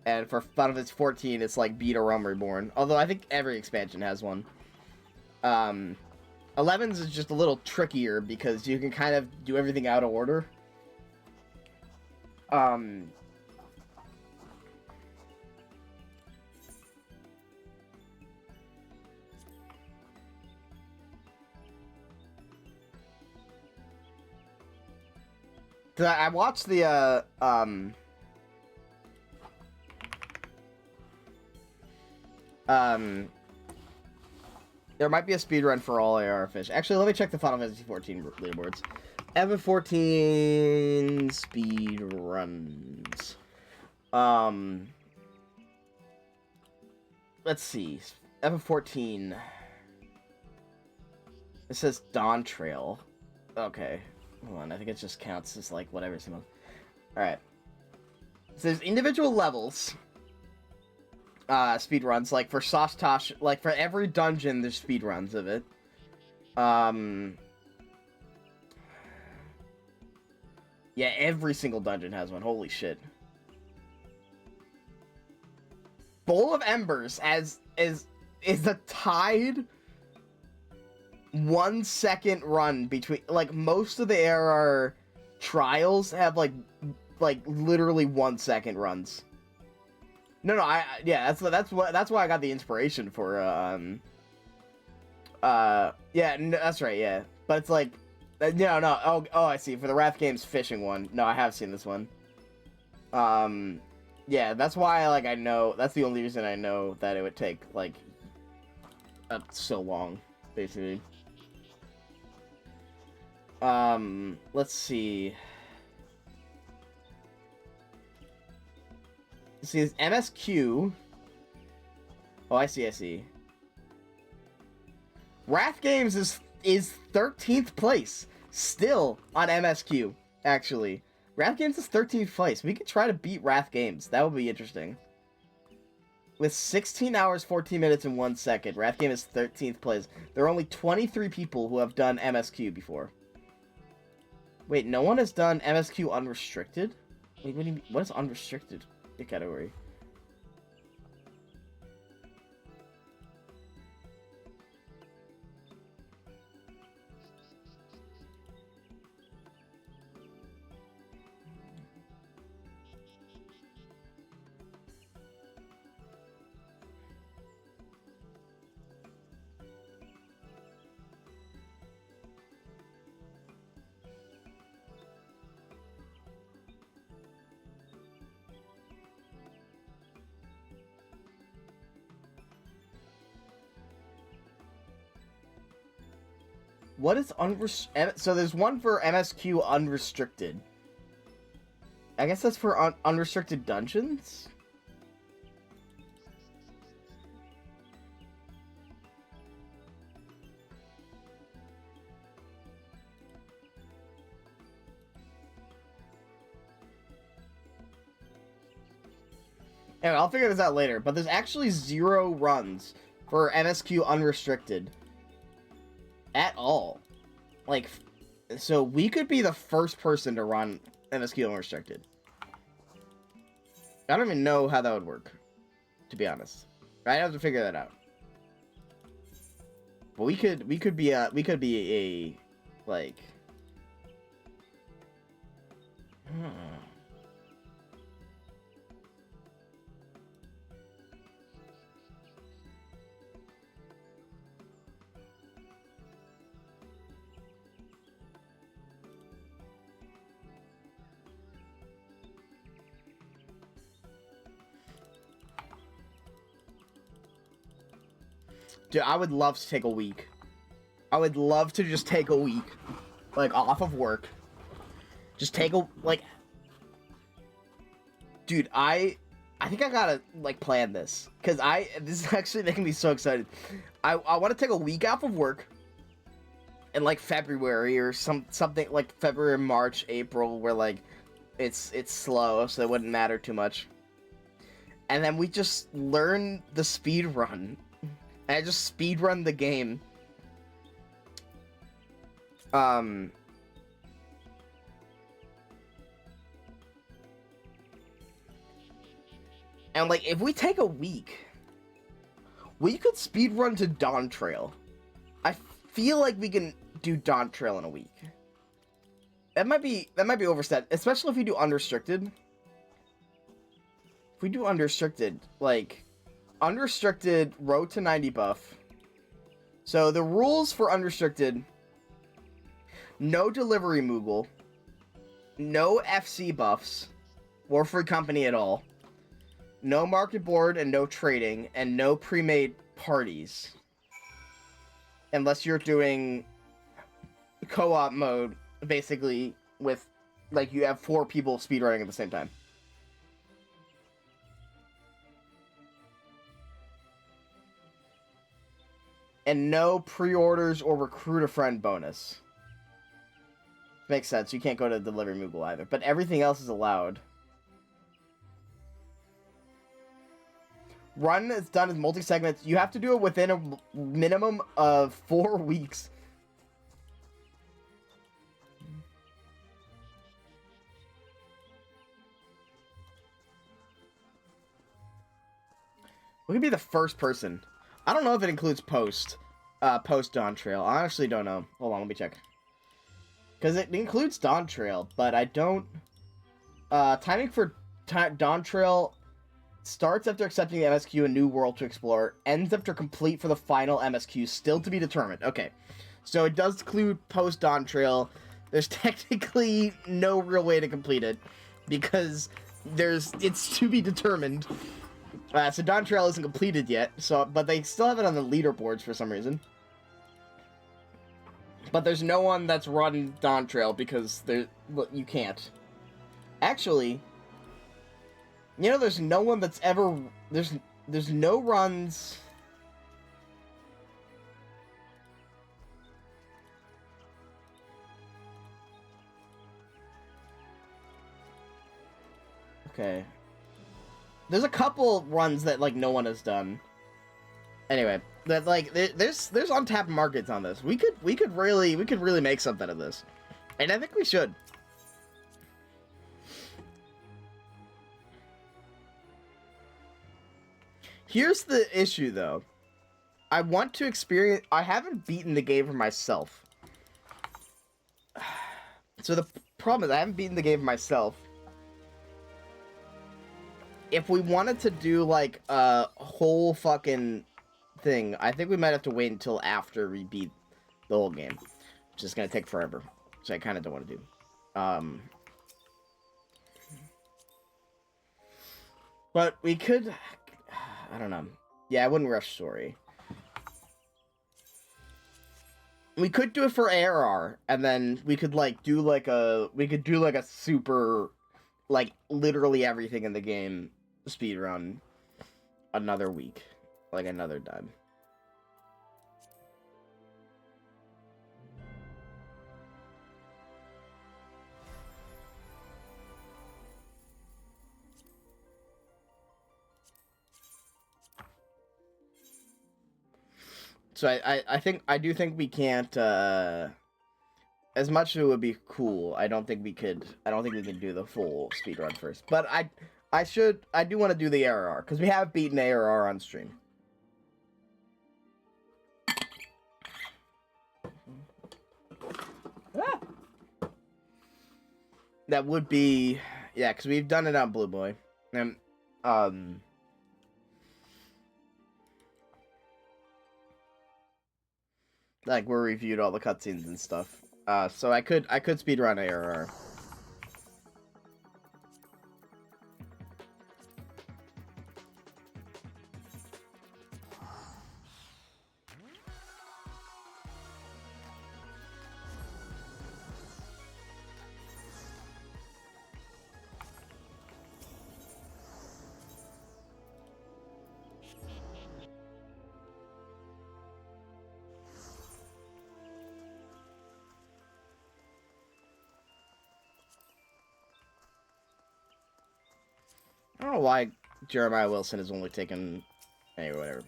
and for Final Fantasy 14 it's like beat a Realm Reborn. Although I think every expansion has one. 11's is just a little trickier because you can kind of do everything out of order. I watched the there might be a speedrun for all AR fish. Actually, let me check the Final Fantasy 14 leaderboards. FF14 speedruns. Let's see. FF14. It says Dawn Trail. Okay. Hold on, I think it just counts as like whatever. Alright. So there's individual levels. Speedruns, like for Sostosh, like for every dungeon there's speedruns of it. Yeah, every single dungeon has one. Holy shit. Bowl of Embers is a tied 1 second run between, like, most of the ARR trials have like literally 1 second runs. No, yeah, that's why I got the inspiration for yeah, no, that's right, yeah. But it's like, no, oh, I see. For the Wrath Games fishing one, no, I have seen this one. Yeah, that's why, like, I know, that's the only reason I know that it would take like so long, basically. Let's see. See, this MSQ. Oh, I see. Wrath Games is 13th place still on MSQ. Actually, Wrath Games is 13th place. We could try to beat Wrath Games. That would be interesting. With 16 hours, 14 minutes, and 1 second, Wrath Game is 13th place. There are only 23 people who have done MSQ before. Wait, no one has done MSQ unrestricted? Wait, what do you mean? What is unrestricted category? What is so there's one for MSQ unrestricted. I guess that's for unrestricted dungeons? Anyway, I'll figure this out later, but there's actually 0 runs for MSQ unrestricted. At all. Like, so we could be the first person to run MSQ unrestricted. I don't even know how that would work, to be honest. I'd have to figure that out. But we could be a like Dude, I would love to take a week. I would love to just take a week, like, off of work. Just take a, like... Dude, I think I gotta, like, plan this. Because this is actually making me so excited. I want to take a week off of work. In, like, February or something, like, February, March, April, where, like, it's slow, so it wouldn't matter too much. And then we just learn the speed run. And I just speedrun the game. And like, if we take a week, we could speedrun to Dawn Trail. I feel like we can do Dawn Trail in a week. That might be overset, especially if we do unrestricted. If we do unrestricted, like... Unrestricted Road to 90 buff. So the rules for unrestricted: no delivery Moogle, no FC buffs, or free company at all, no market board and no trading, and no pre-made parties. Unless you're doing co-op mode, basically, with, like, you have 4 people speedrunning at the same time. And no pre-orders or recruit a friend bonus. Makes sense. You can't go to Delivery Moogle either. But everything else is allowed. Run is done as multi-segments. You have to do it within a minimum of 4 weeks. We could be the first person. I don't know if it includes post Dawn Trail. I honestly don't know. Hold on, let me check. Because it includes Dawn Trail, but I don't... timing for Dawn Trail starts after accepting the MSQ, a new world to explore, ends after complete for the final MSQ, still to be determined. Okay, so it does include post Dawn Trail. There's technically no real way to complete it, because it's to be determined. So Dawn Trail isn't completed yet, but they still have it on the leaderboards for some reason. But there's no one that's run Dawn Trail because you can't. Actually, you know, there's no one that's ever... There's no runs... Okay. There's a couple runs that, like, no one has done. Anyway, that, like, there's untapped markets on this. We could really make something of this. And I think we should. Here's the issue, though. I want to experience... I haven't beaten the game for myself. So the problem is I haven't beaten the game for myself. If we wanted to do, like, a whole fucking thing, I think we might have to wait until after we beat the whole game. Which is going to take forever. Which I kind of don't want to do. But we could... I don't know. Yeah, I wouldn't rush story. We could do it for ARR, and then we could like do like a super, like literally everything in the game speed run another week, like another time. So I do think we can't, as much as it would be cool, I don't think we can do the full speedrun first. But I do want to do the ARR, because we have beaten ARR on stream. Ah! That would be, yeah, because we've done it on Blue Boy. And, like, we reviewed all the cutscenes and stuff. So I could speedrun ARR. I don't know why Jeremiah Wilson has only taken... Anyway, whatever.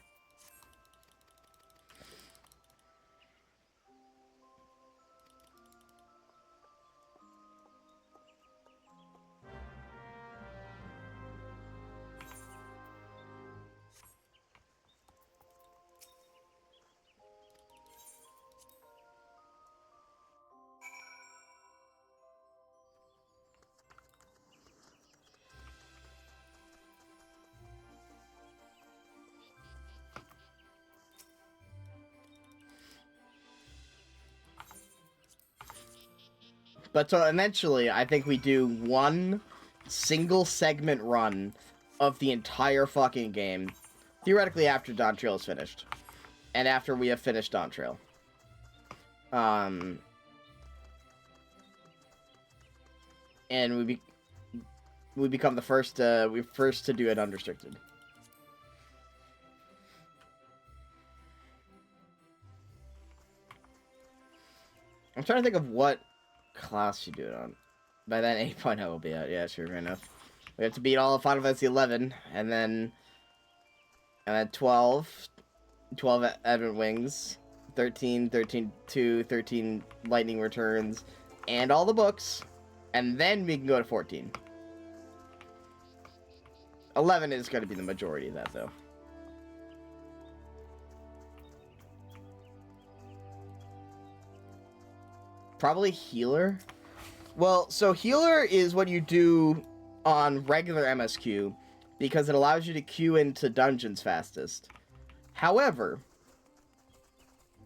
But so eventually, I think we do one single segment run of the entire fucking game, theoretically after Dawn Trail is finished, and after we have finished Dawn Trail. And we become the first to do it unrestricted. I'm trying to think of what class you do it on. By then 8.0 will be out. Yeah, sure, fair enough. We have to beat all of Final Fantasy 11, and then 12 Advent Wings, 13 2, 13 Lightning Returns, and all the books, and then we can go to 14. 11 is going to be the majority of that, though. Probably Healer. Well, so Healer is what you do on regular MSQ, because it allows you to queue into dungeons fastest. However,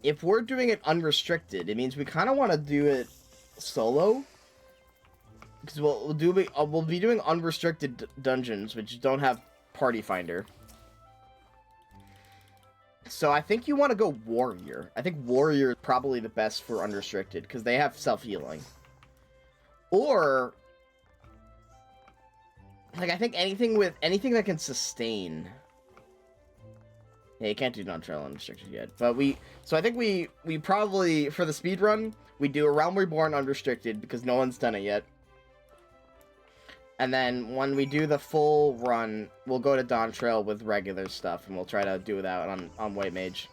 if we're doing it unrestricted, it means we kind of want to do it solo. Because we'll be doing unrestricted dungeons, which don't have Party Finder. So I think you want to go Warrior. I think Warrior is probably the best for unrestricted, because they have self-healing. Or, like, I think anything that can sustain. Yeah, you can't do non-trail unrestricted yet. But so I think we probably, for the speedrun, we do a Realm Reborn unrestricted, because no one's done it yet. And then when we do the full run, we'll go to Dawn Trail with regular stuff, and we'll try to do that on White Mage.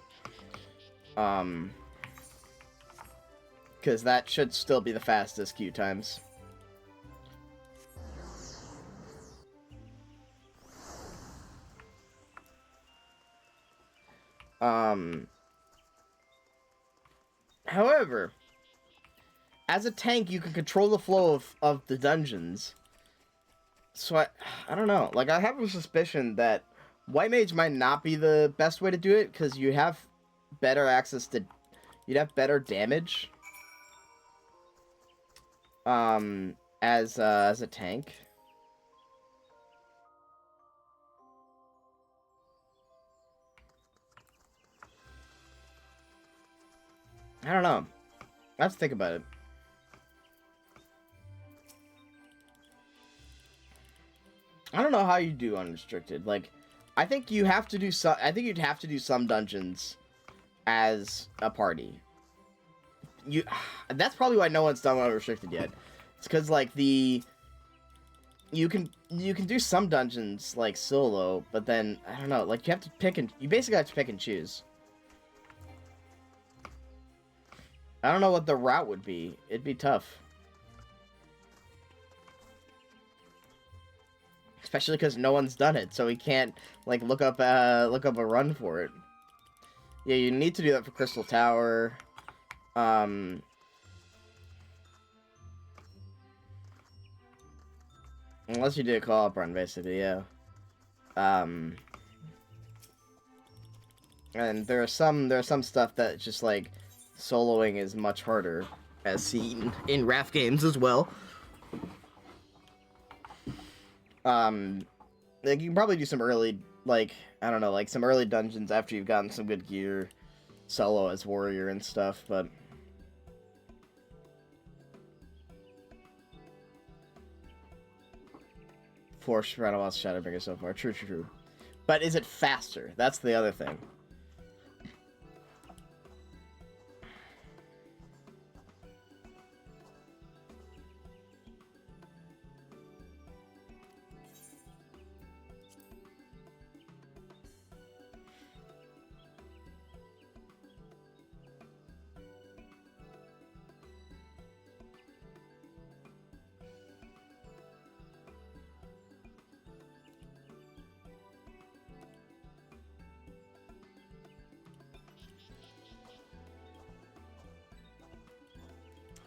Because that should still be the fastest queue times. However, as a tank, you can control the flow of the dungeons. So I don't know. Like, I have a suspicion that White Mage might not be the best way to do it, because you have better access to... You'd have better damage. As a tank. I don't know. I have to think about it. I don't know how you do unrestricted. Like, I think you have to do some. I think you'd have to do some dungeons as a party. That's probably why no one's done unrestricted yet. It's because like you can do some dungeons like solo, but then I don't know. Like you basically have to pick and choose. I don't know what the route would be. It'd be tough. Especially because no one's done it, so we can't like look up a run for it. Yeah, you need to do that for Crystal Tower. Unless you do a co-op run, basically, yeah. And there are some stuff that just like soloing is much harder, as seen in RAF games as well. Like you can probably do some early, like, I don't know, like some early dungeons after you've gotten some good gear, solo as warrior and stuff, but Force Randomizer Shadowbringer so far. True. But is it faster? That's the other thing.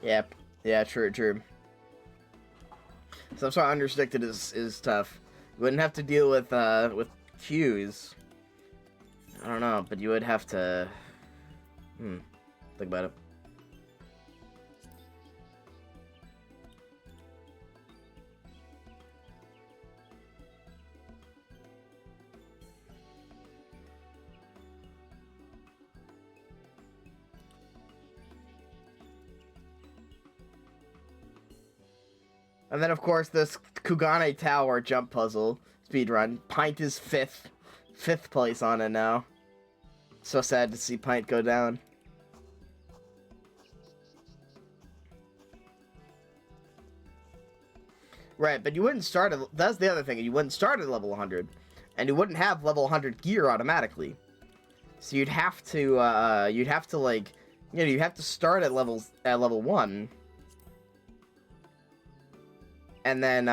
Yep. Yeah, true. Some sort of unrestricted is tough. You wouldn't have to deal with queues. I don't know, but you would have to think about it. And then, of course, this Kugane Tower jump puzzle speedrun. Pint is fifth place on it now. So sad to see Pint go down. Right, but you wouldn't start at... That's the other thing. You wouldn't start at level 100. And you wouldn't have level 100 gear automatically. So you'd have to, like... You know, you have to start at level 1... And then,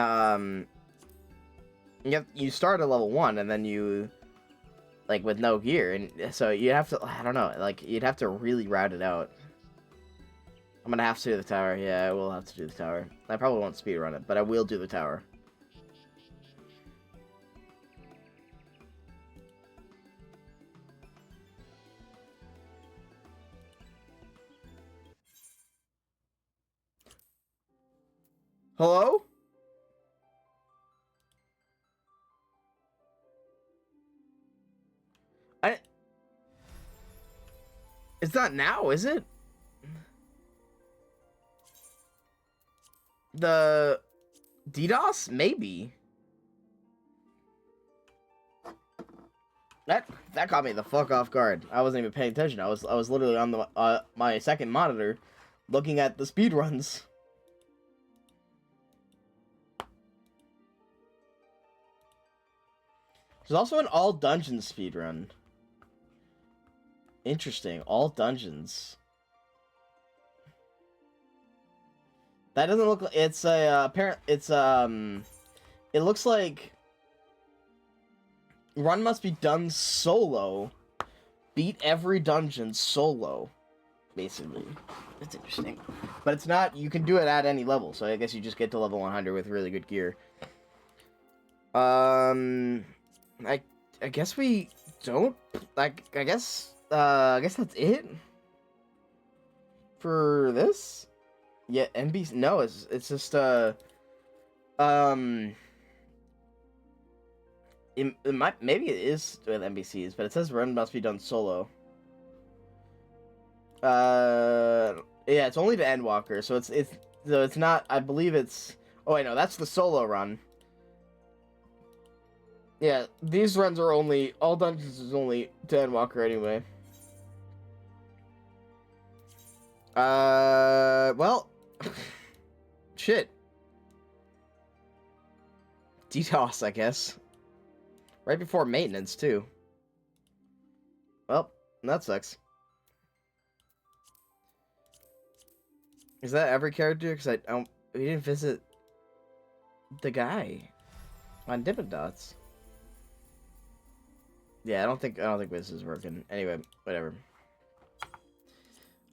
you start at level 1, and then you, like, with no gear, and so you have to, I don't know, like, you'd have to really route it out. I'm gonna have to do the tower, yeah, I will have to do the tower. I probably won't speedrun it, but I will do the tower. Hello? It's not now, is it? The DDoS? Maybe. That caught me the fuck off guard. I wasn't even paying attention. I was literally on the my second monitor, looking at the speedruns. There's also an all dungeons speedrun. Interesting, all dungeons. That doesn't look like it's a it looks like run must be done solo. Beat every dungeon solo, basically. That's interesting. But it's not, you can do it at any level, so I guess you just get to level 100 with really good gear. I guess we don't, like, I guess that's it for this. Yeah, NBC. No, it's just it might, maybe it is with NBCs, but it says run must be done solo. Yeah, it's only to Endwalker, so it's not. I believe it's. Oh wait, no, that's the solo run. Yeah, these runs are only all dungeons is only to Endwalker anyway. Well, shit. DDoS, I guess. Right before maintenance too. Well, that sucks. Is that every character? Because I don't. We didn't visit the guy on Dippin' Dots. Yeah, I don't think this is working. Anyway, whatever.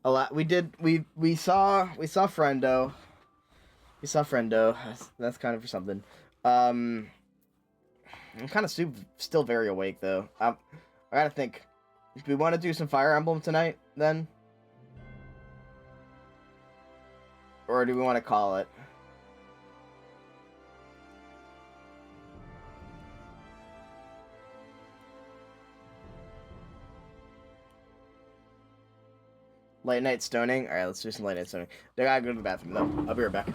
A lot. We saw Friendo. We saw Friendo. That's kind of for something. I'm kind of still very awake though. I gotta think. Do we want to do some Fire Emblem tonight then, or do we want to call it? Late night stoning? Alright, let's do some late night stoning. I gotta go to the bathroom though. I'll be right back.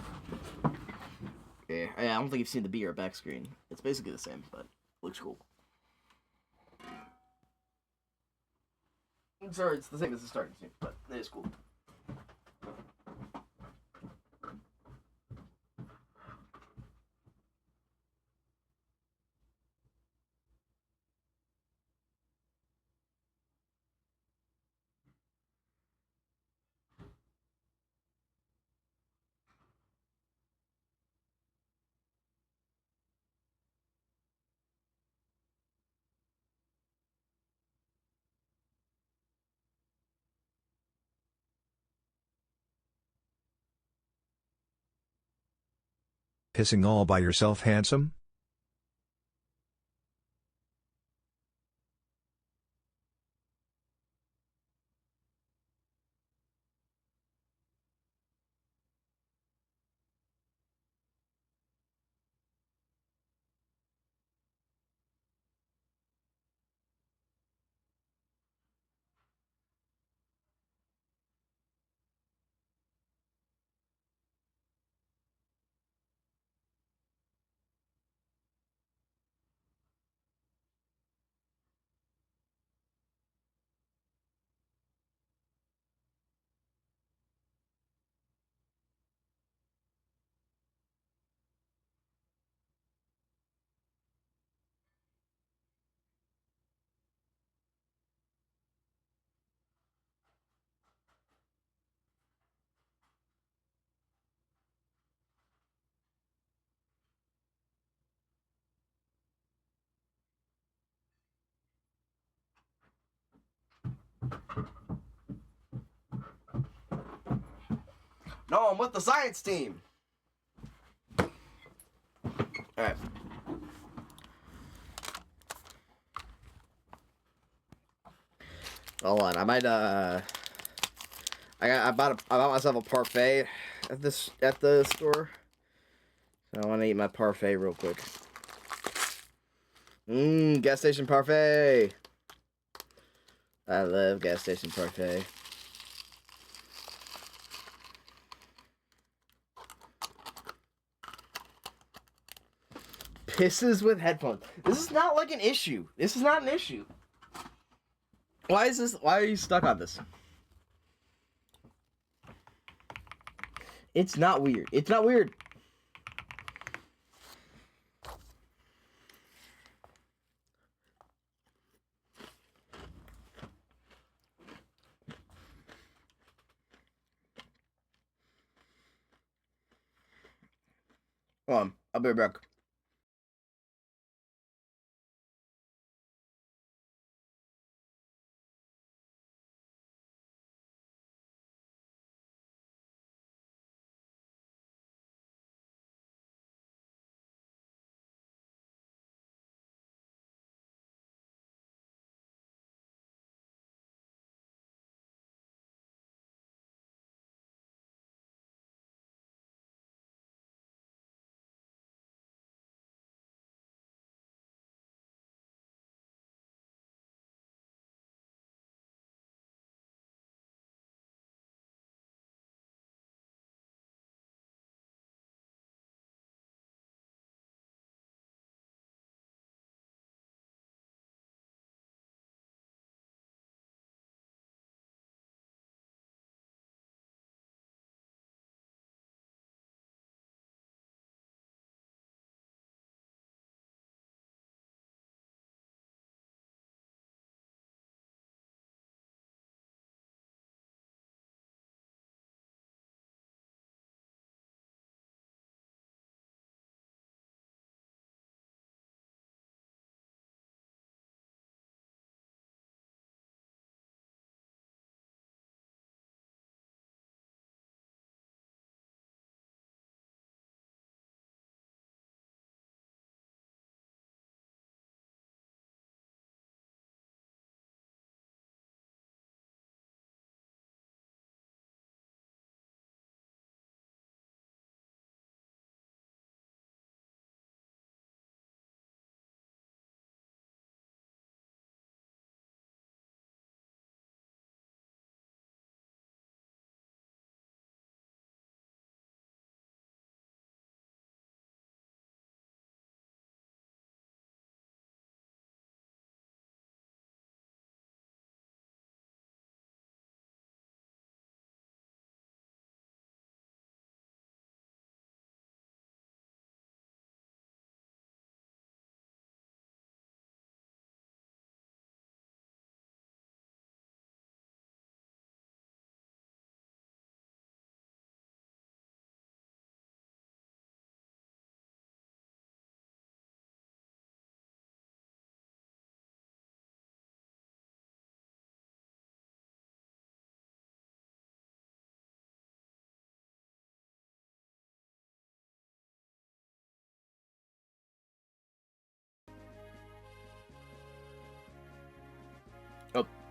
Yeah, I don't think you've seen the be right back screen. It's basically the same, but looks cool. I'm sorry, it's the same as the starting screen, but it is cool. Pissing all by yourself, handsome? No, I'm with the science team. Alright. Hold on, I might I bought myself a parfait at the store. So I want to eat my parfait real quick. Gas station parfait. I love gas station parfait. Pisses with headphones. This is not like an issue. This is not an issue. Why are you stuck on this? It's not weird. It's not weird. Hold on. I'll be right back.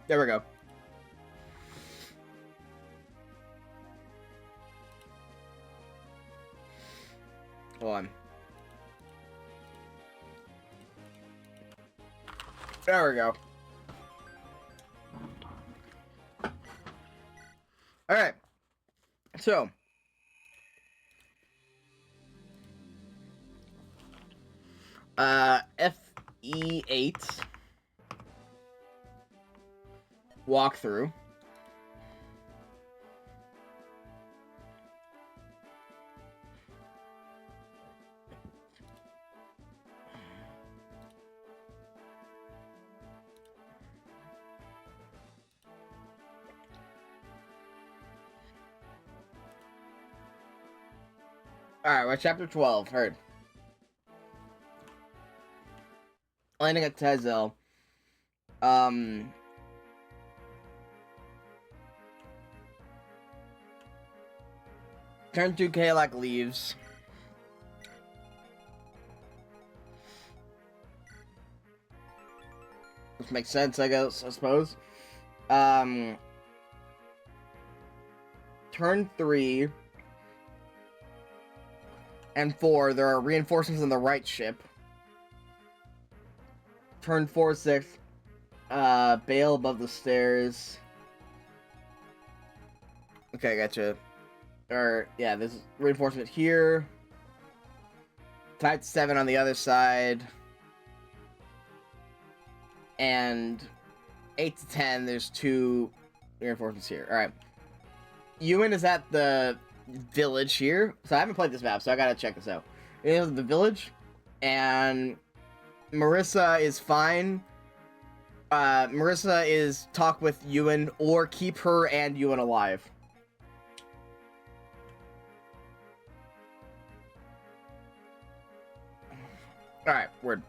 There we go. Hold on. There we go. Alright. So. FE8 walkthrough. Alright, we're at chapter 12. Heard. Landing at Tezel. Turn 2 Kalak leaves. Which makes sense, I guess, I suppose. Turn 3 and 4, there are reinforcements on the right ship. Turn 4, 6, bail above the stairs. Okay, gotcha. Or, yeah, there's reinforcement here. Type 7 on the other side. And 8 to 10, there's 2 reinforcements here. Alright. Ewan is at the village here. So I haven't played this map, so I gotta check this out. It is the village. And Marissa is fine. Marissa is talk with Ewan or keep her and Ewan alive. Alright, word.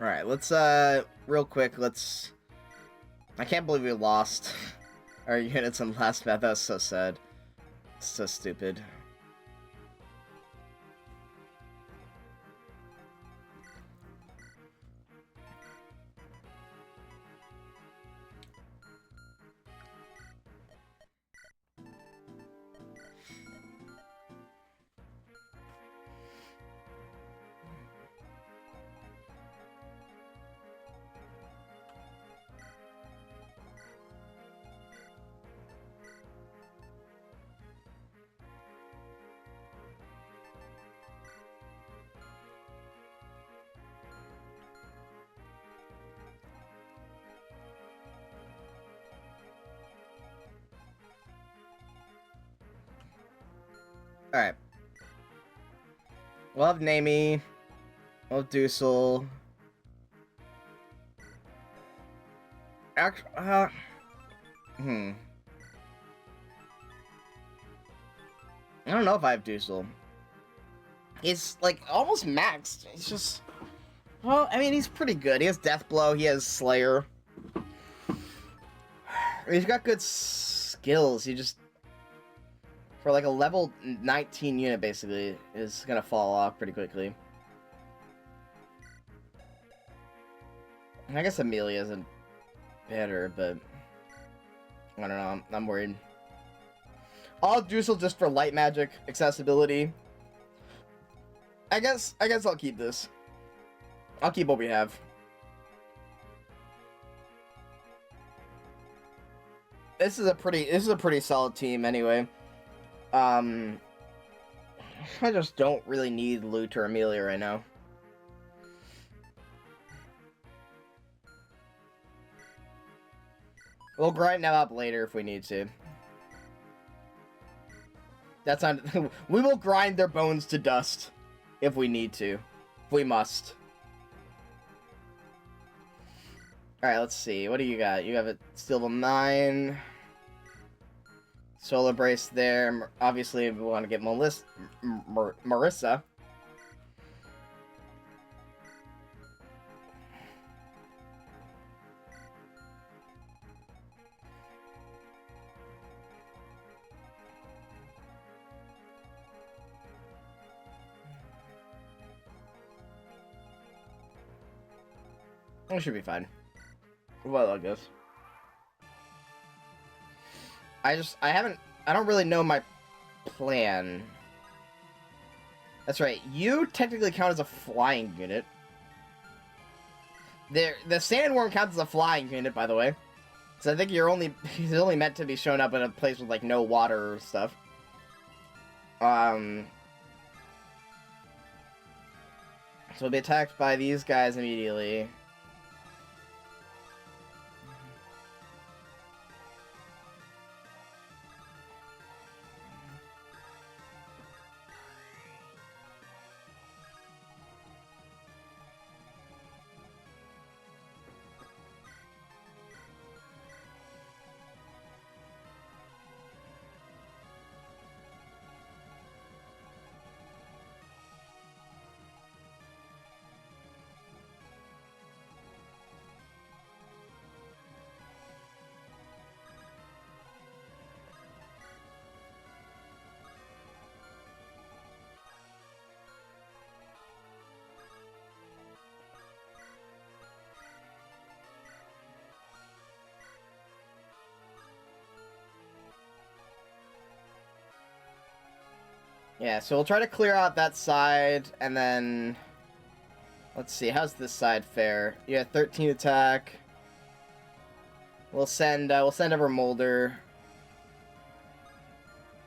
Alright, let's, real quick, let's... I can't believe we lost our units on the last map. That was so sad. So stupid. Alright. We'll have Namie. We'll have Dusel. Actually, I don't know if I have Dusel. He's, like, almost maxed. He's just... Well, I mean, he's pretty good. He has Death Blow. He has Slayer. He's got good skills. He just... For like a level 19 unit, basically, is gonna fall off pretty quickly. I guess Amelia isn't better, but I don't know. I'm worried. I'll Dusel just for light magic accessibility. I guess I'll keep this. I'll keep what we have. This is a pretty solid team anyway. I just don't really need Lute or Amelia right now. We'll grind them up later if we need to. That's on. We will grind their bones to dust if we need to. If we must. Alright, let's see. What do you got? You have a steel level 9. Solar Brace there. Obviously, we want to get Marissa. It should be fine. Well, I guess. I don't really know my plan. That's right. You technically count as a flying unit. The sandworm counts as a flying unit, by the way. So I think he's only meant to be shown up in a place with like no water or stuff. So we'll be attacked by these guys immediately. Yeah, so we'll try to clear out that side, and then... Let's see, how's this side fare? Yeah, 13 attack. We'll send over Molder.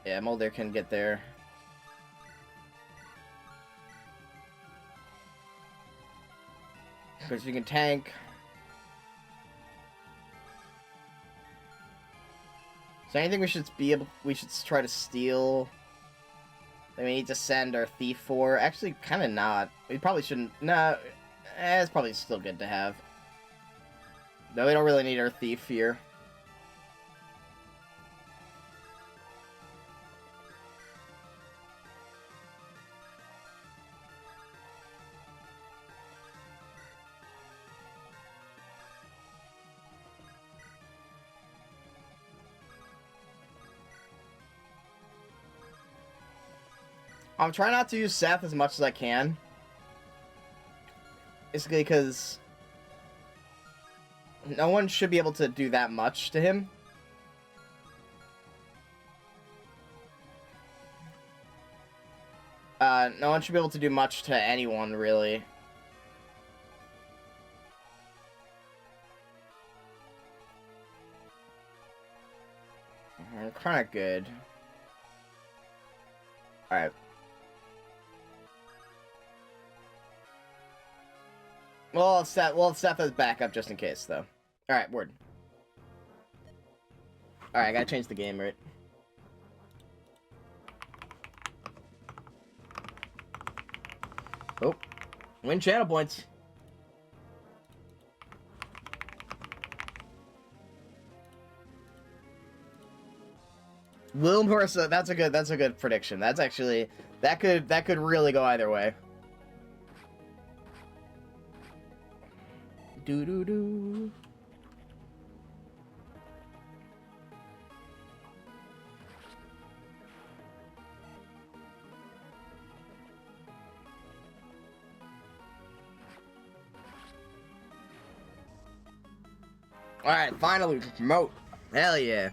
Yeah, Molder can get there. Because we can tank. So anything we should try to steal... that we need to send our Thief for? Actually, kind of not. We probably shouldn't... No, it's probably still good to have. No, we don't really need our Thief here. I'm trying not to use Seth as much as I can. Basically because no one should be able to do that much to him. No one should be able to do much to anyone, really. Kind of good. Alright. Well, Seth as backup just in case, though. Alright, word. Alright, I gotta change the game, right? Oh. Win channel points. Will Marissa, that's a good prediction. That's actually that could really go either way. Do do do. All right, finally promote. Hell yeah.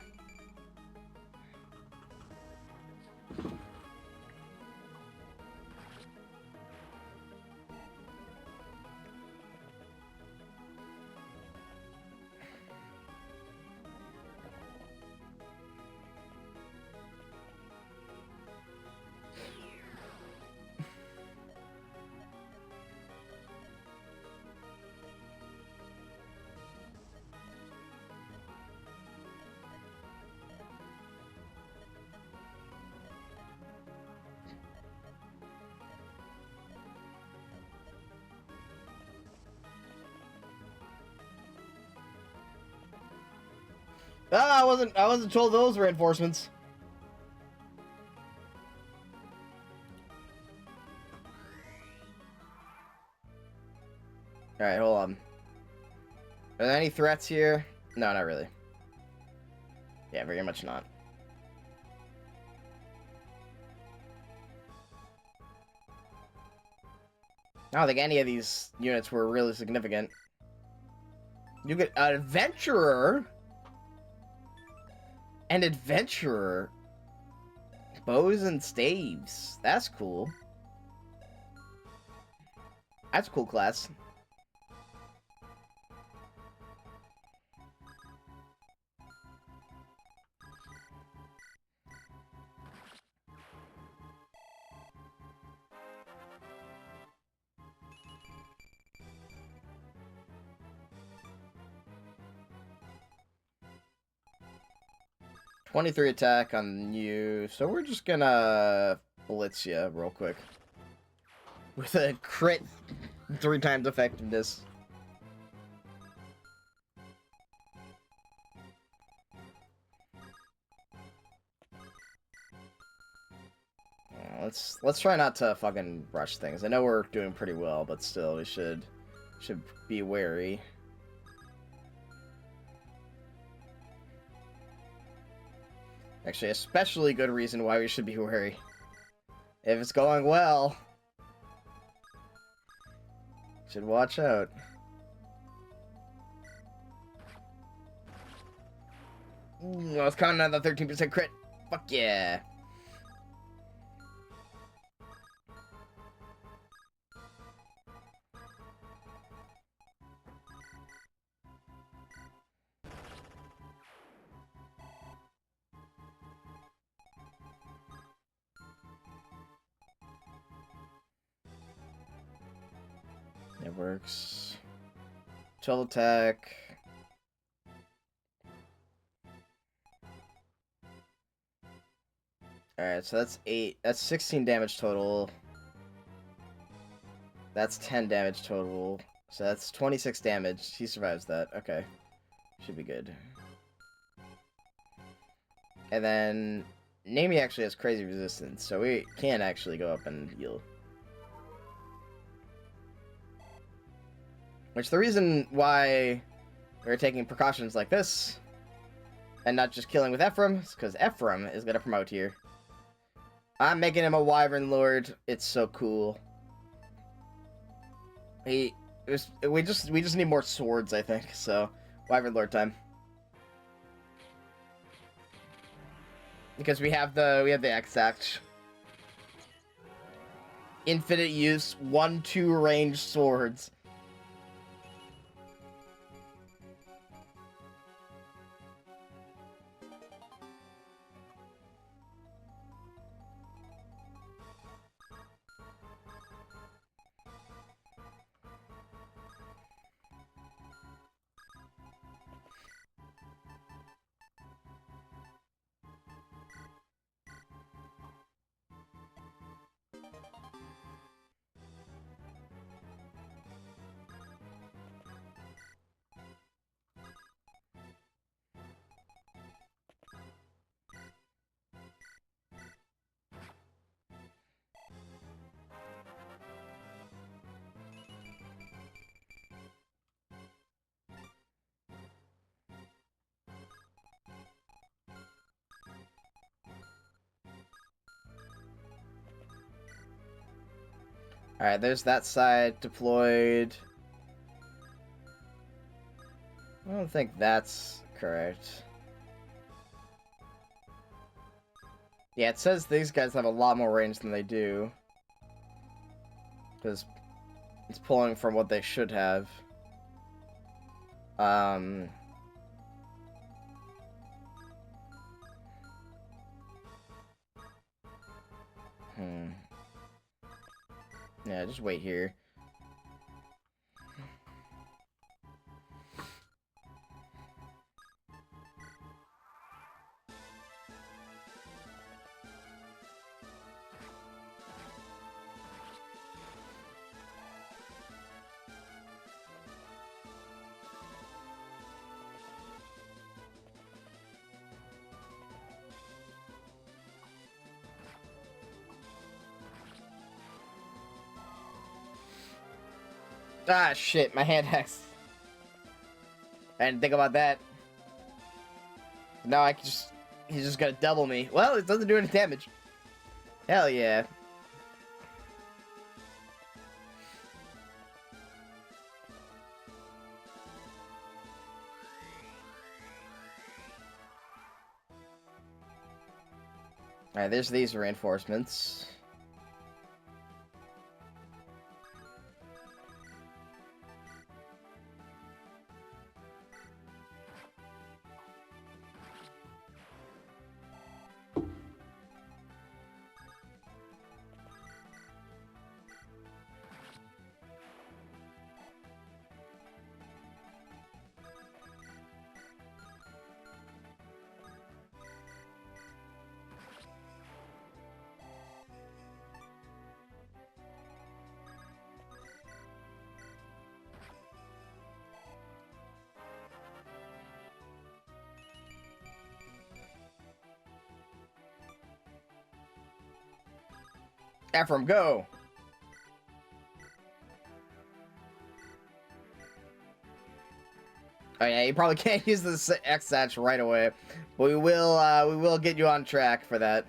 Ah, I wasn't told those reinforcements. Alright, hold on. Are there any threats here? No, not really. Yeah, very much not. I don't think any of these units were really significant. You get an adventurer. An adventurer. Bows and staves. That's cool. That's a cool class. .23 attack on you, so we're just gonna blitz you real quick. With a crit 3 times effectiveness. Let's try not to fucking rush things. I know we're doing pretty well, but still, we should be wary. Actually, especially good reason why we should be wary. If it's going well, should watch out. I was counting on the 13% crit. Fuck yeah. It works. Chill attack. Alright, so that's 8. That's 16 damage total. That's 10 damage total. So that's 26 damage. He survives that. Okay. Should be good. And then Nami actually has crazy resistance, so we can actually go up and heal. Which the reason why we're taking precautions like this and not just killing with Ephraim is because Ephraim is gonna promote here. I'm making him a Wyvern Lord. It's so cool. We just need more swords, I think. So Wyvern Lord time. Because we have the exact infinite use 1/2 range swords. Alright, there's that side deployed. I don't think that's correct. Yeah, it says these guys have a lot more range than they do. Because it's pulling from what they should have. Yeah, just wait here. Ah, shit, my hand axe. I didn't think about that. Now I can just... He's just gonna double me. Well, it doesn't do any damage. Hell yeah. Alright, there's these reinforcements. Ephraim, go! Oh yeah, you probably can't use this X-Satch right away, but we will get you on track for that.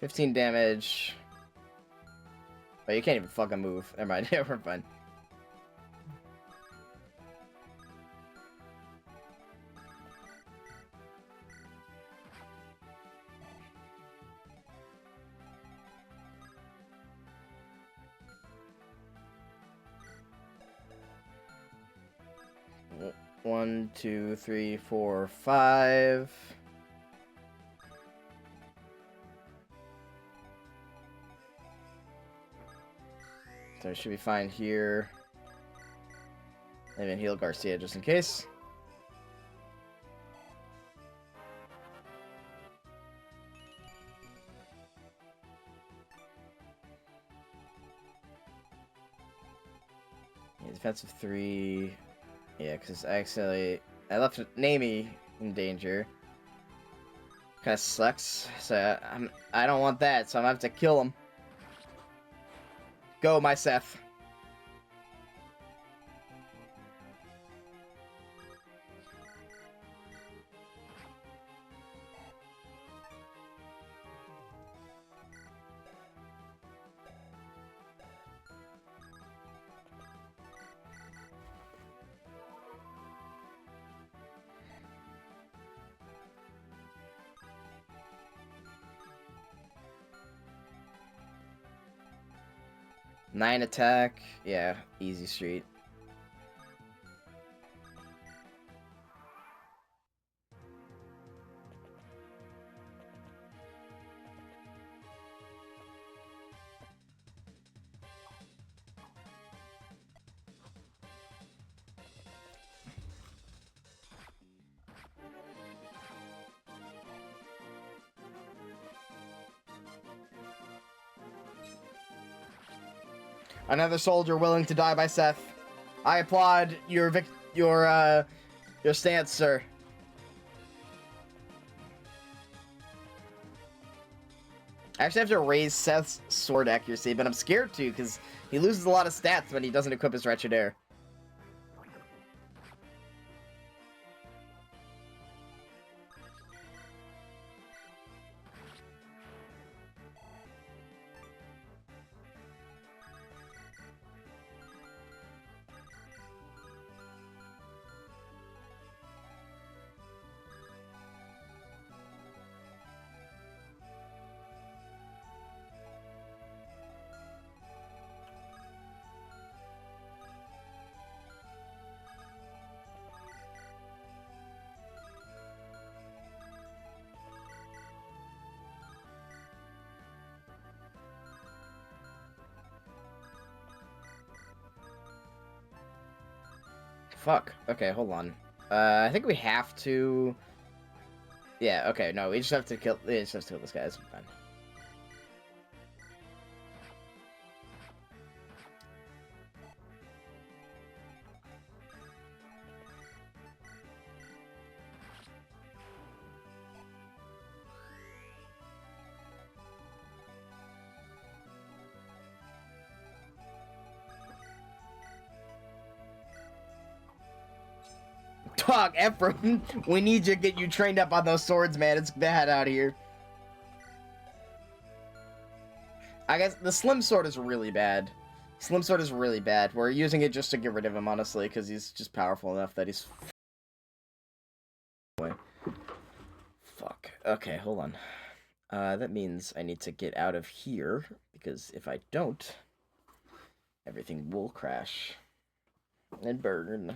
$15 damage. Oh, you can't even fucking move. Never mind. Yeah, we're fine. One, two, three, four, five. So it should be fine here. And then heal Garcia just in case. Yeah, defensive 3. Yeah, because I left Namie in danger. Kind of sucks. So I don't want that, so I'm gonna have to kill him. Go, my Seth. Nine attack. Yeah, easy street. Another soldier willing to die by Seth. I applaud your stance, sir. I actually have to raise Seth's sword accuracy, but I'm scared to because he loses a lot of stats when he doesn't equip his Wretched Air. Fuck. Okay, hold on. I think we have to... Yeah, okay, no, we just have to kill... We just have to kill this guy, it's fine. Dog, Ephraim, we need to get you trained up on those swords, man. It's bad out here. I guess the Slim Sword is really bad. Slim Sword is really bad. We're using it just to get rid of him, honestly, because he's just powerful enough that he's... Fuck. Okay, hold on. That means I need to get out of here, because if I don't, everything will crash and burn.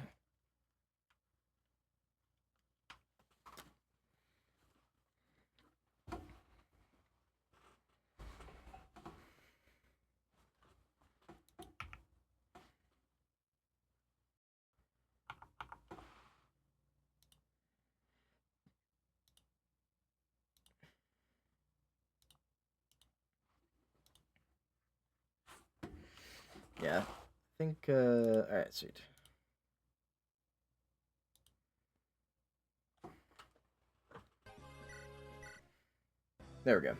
Yeah, I think, alright, sweet. There we go.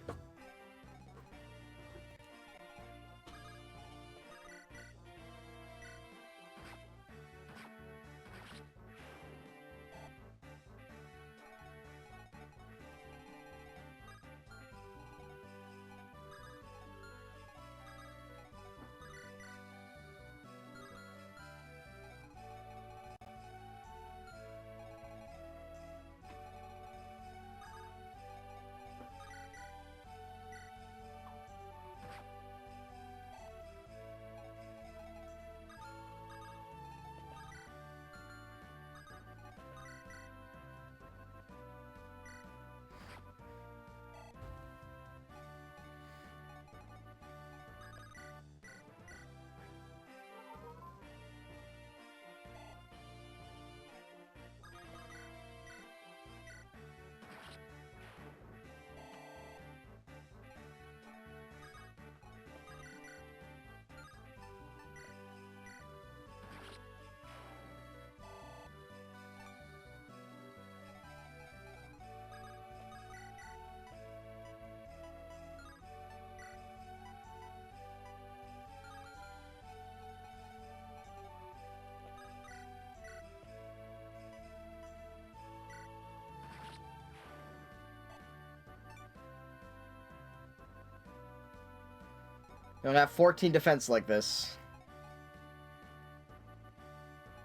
Don't have 14 defense like this.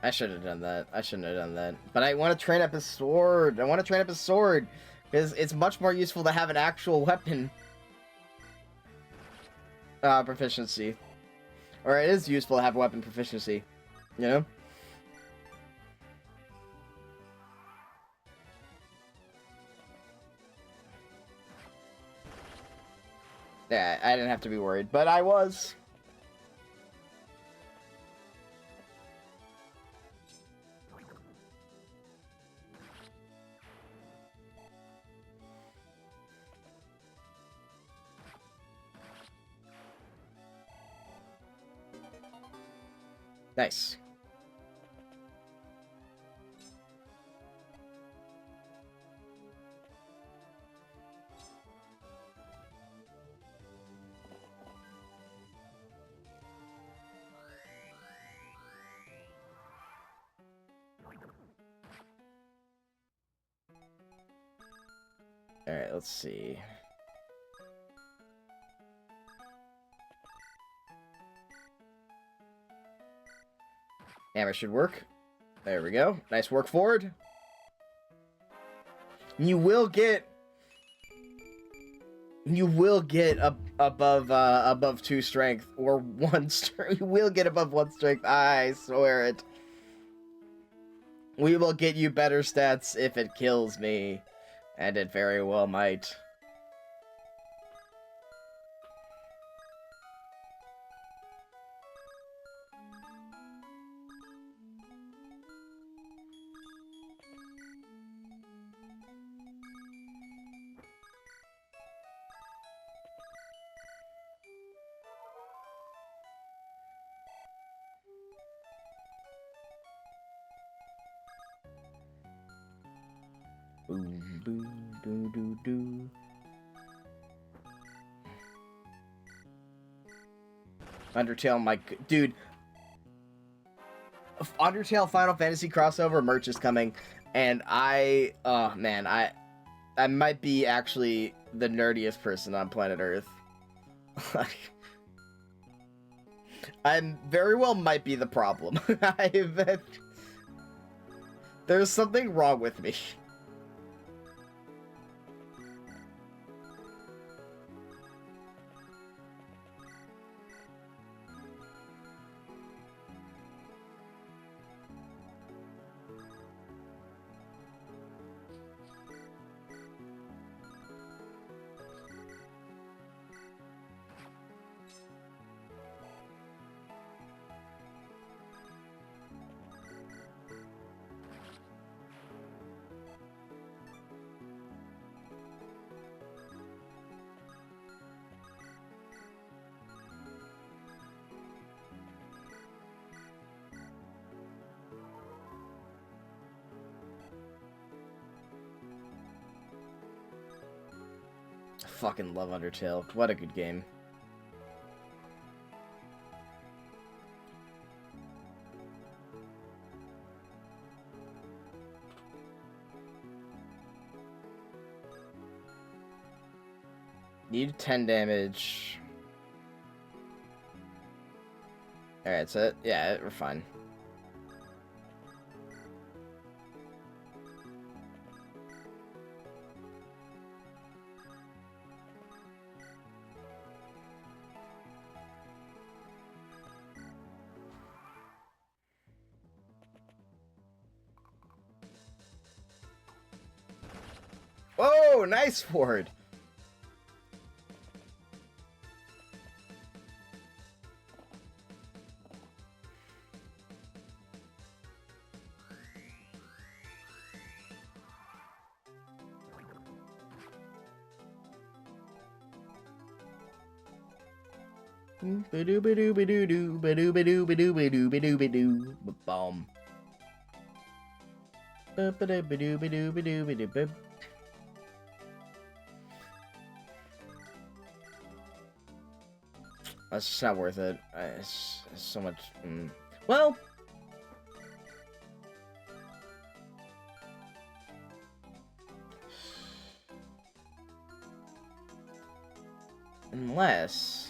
I should have done that. I shouldn't have done that. But I want to train up his sword. I want to train up his sword. Because it's much more useful to have an actual weapon. Proficiency. Or it is useful to have weapon proficiency. You know? Yeah, I didn't have to be worried. But I was. Nice. Alright, let's see. Hammer should work. There we go. Nice work forward. You will get above 2 strength or 1 strength. You will get above 1 strength. I swear it. We will get you better stats if it kills me. And it very well might. Boom, boom, doo, doo, doo. Undertale, my dude. Undertale Final Fantasy crossover merch is coming, and oh man, I might be actually the nerdiest person on planet Earth. I very well might be the problem. There's something wrong with me. I fucking love Undertale. What a good game. Need 10 damage. Alright, so yeah, we're fine. Whoa, nice ward. Boom. That's just not worth it. It's so much. Well, unless.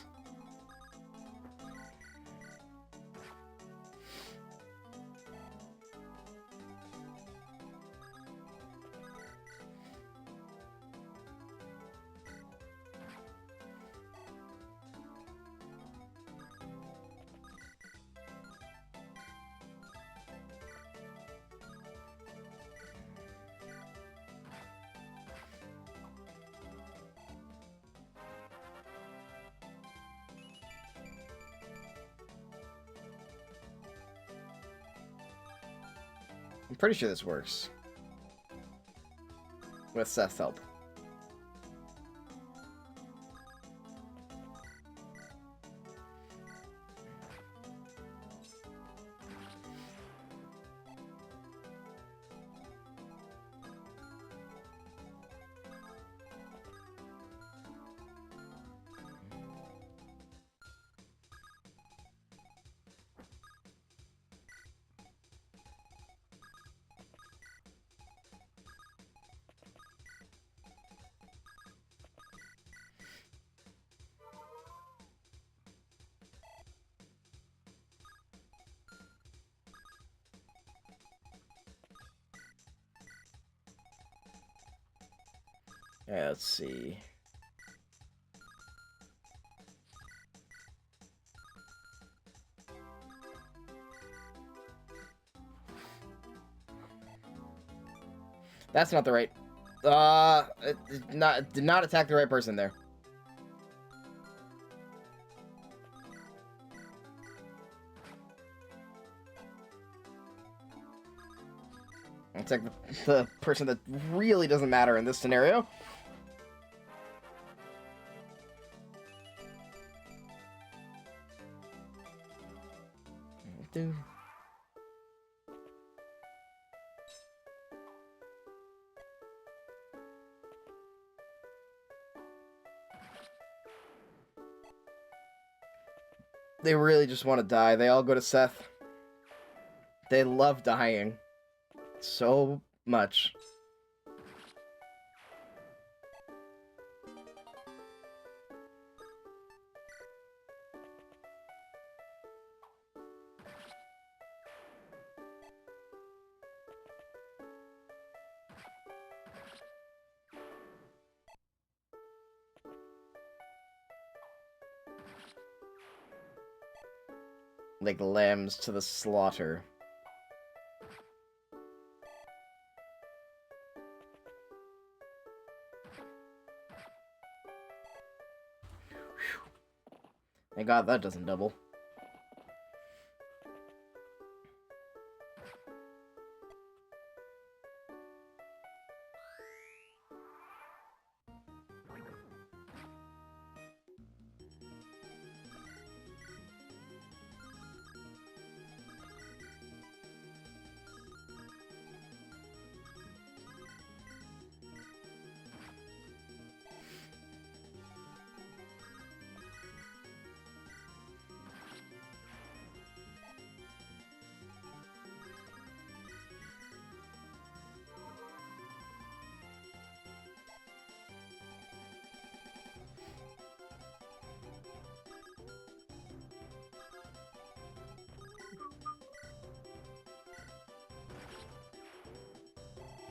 I'm pretty sure this works. With Seth's help. Yeah, let's see. That's not the right. Did not attack the right person there. Attack the person that really doesn't matter in this scenario. Dude. They really just want to die. They all go to Seth. They love dying. So much. Like lambs to the slaughter. Thank God that doesn't double.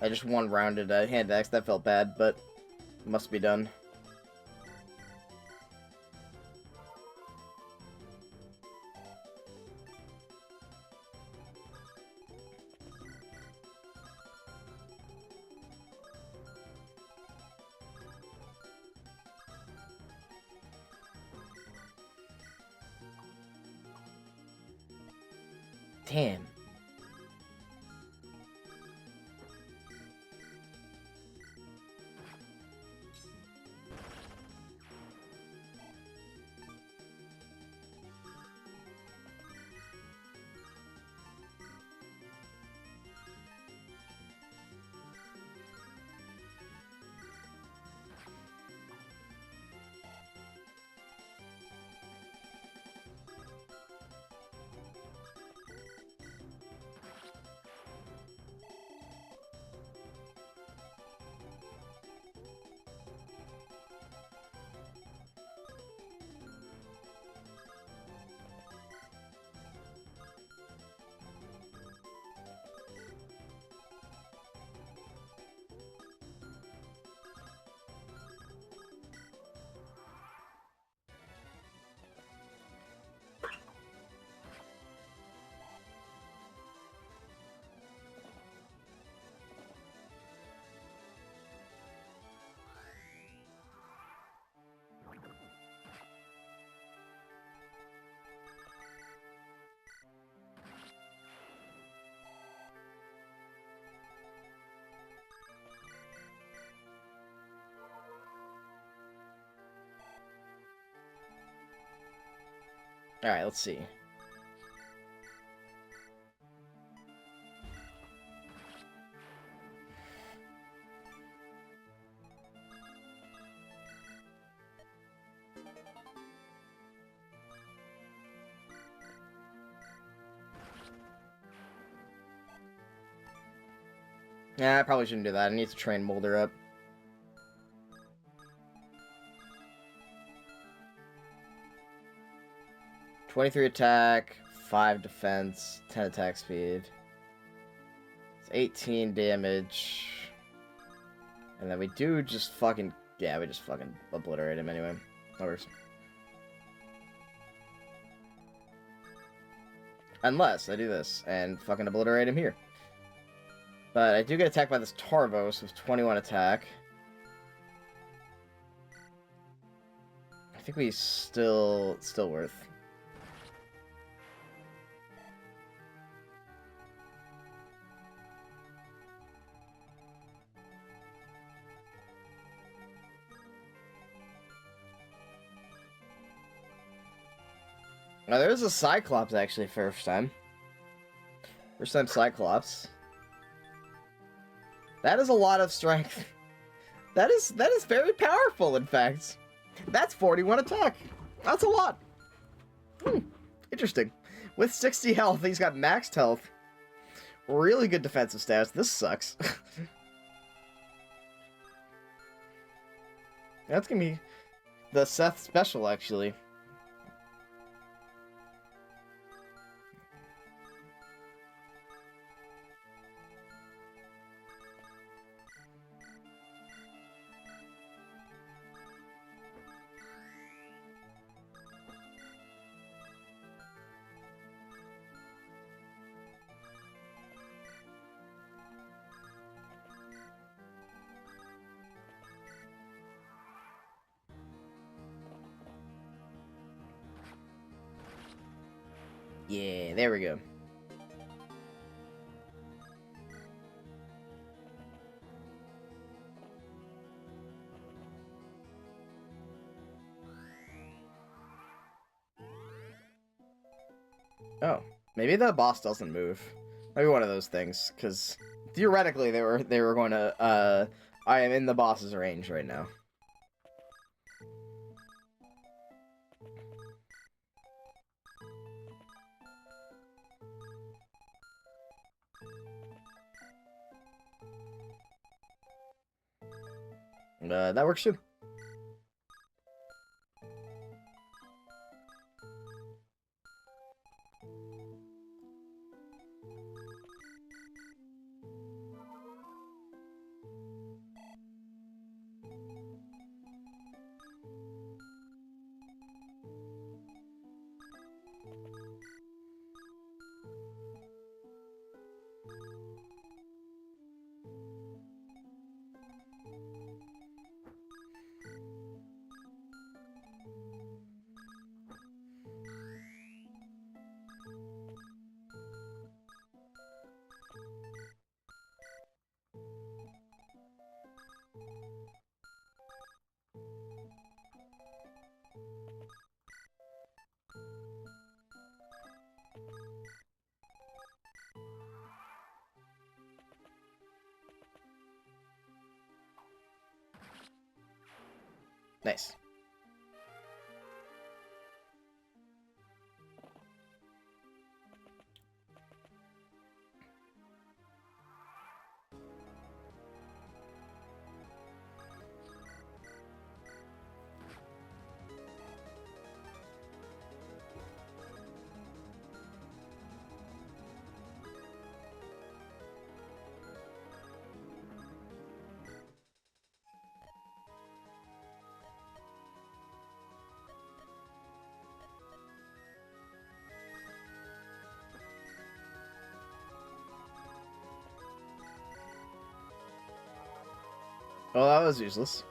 I just one-rounded a hand axe. That felt bad, but must be done. Damn. Alright, let's see. Yeah, I probably shouldn't do that. I need to train Molder up. "23 attack, 5 defense, 10 attack speed. It's 18 damage. And then we do just fucking... Yeah, we just fucking obliterate him anyway. That works. Unless I do this and fucking obliterate him here. But I do get attacked by this Tarvos with 21 attack. I think we still worth. Now there's a Cyclops actually first time. First time Cyclops. That is a lot of strength. That is very powerful, in fact. That's 41 attack. That's a lot. Interesting. With 60 health, he's got maxed health. really good defensive stats. This sucks. That's gonna be the Seth special, actually. Yeah, there we go. Oh, maybe the boss doesn't move. Maybe one of those things, because theoretically they were going to. I am in the boss's range right now. That works too. Nice. Well, that was useless.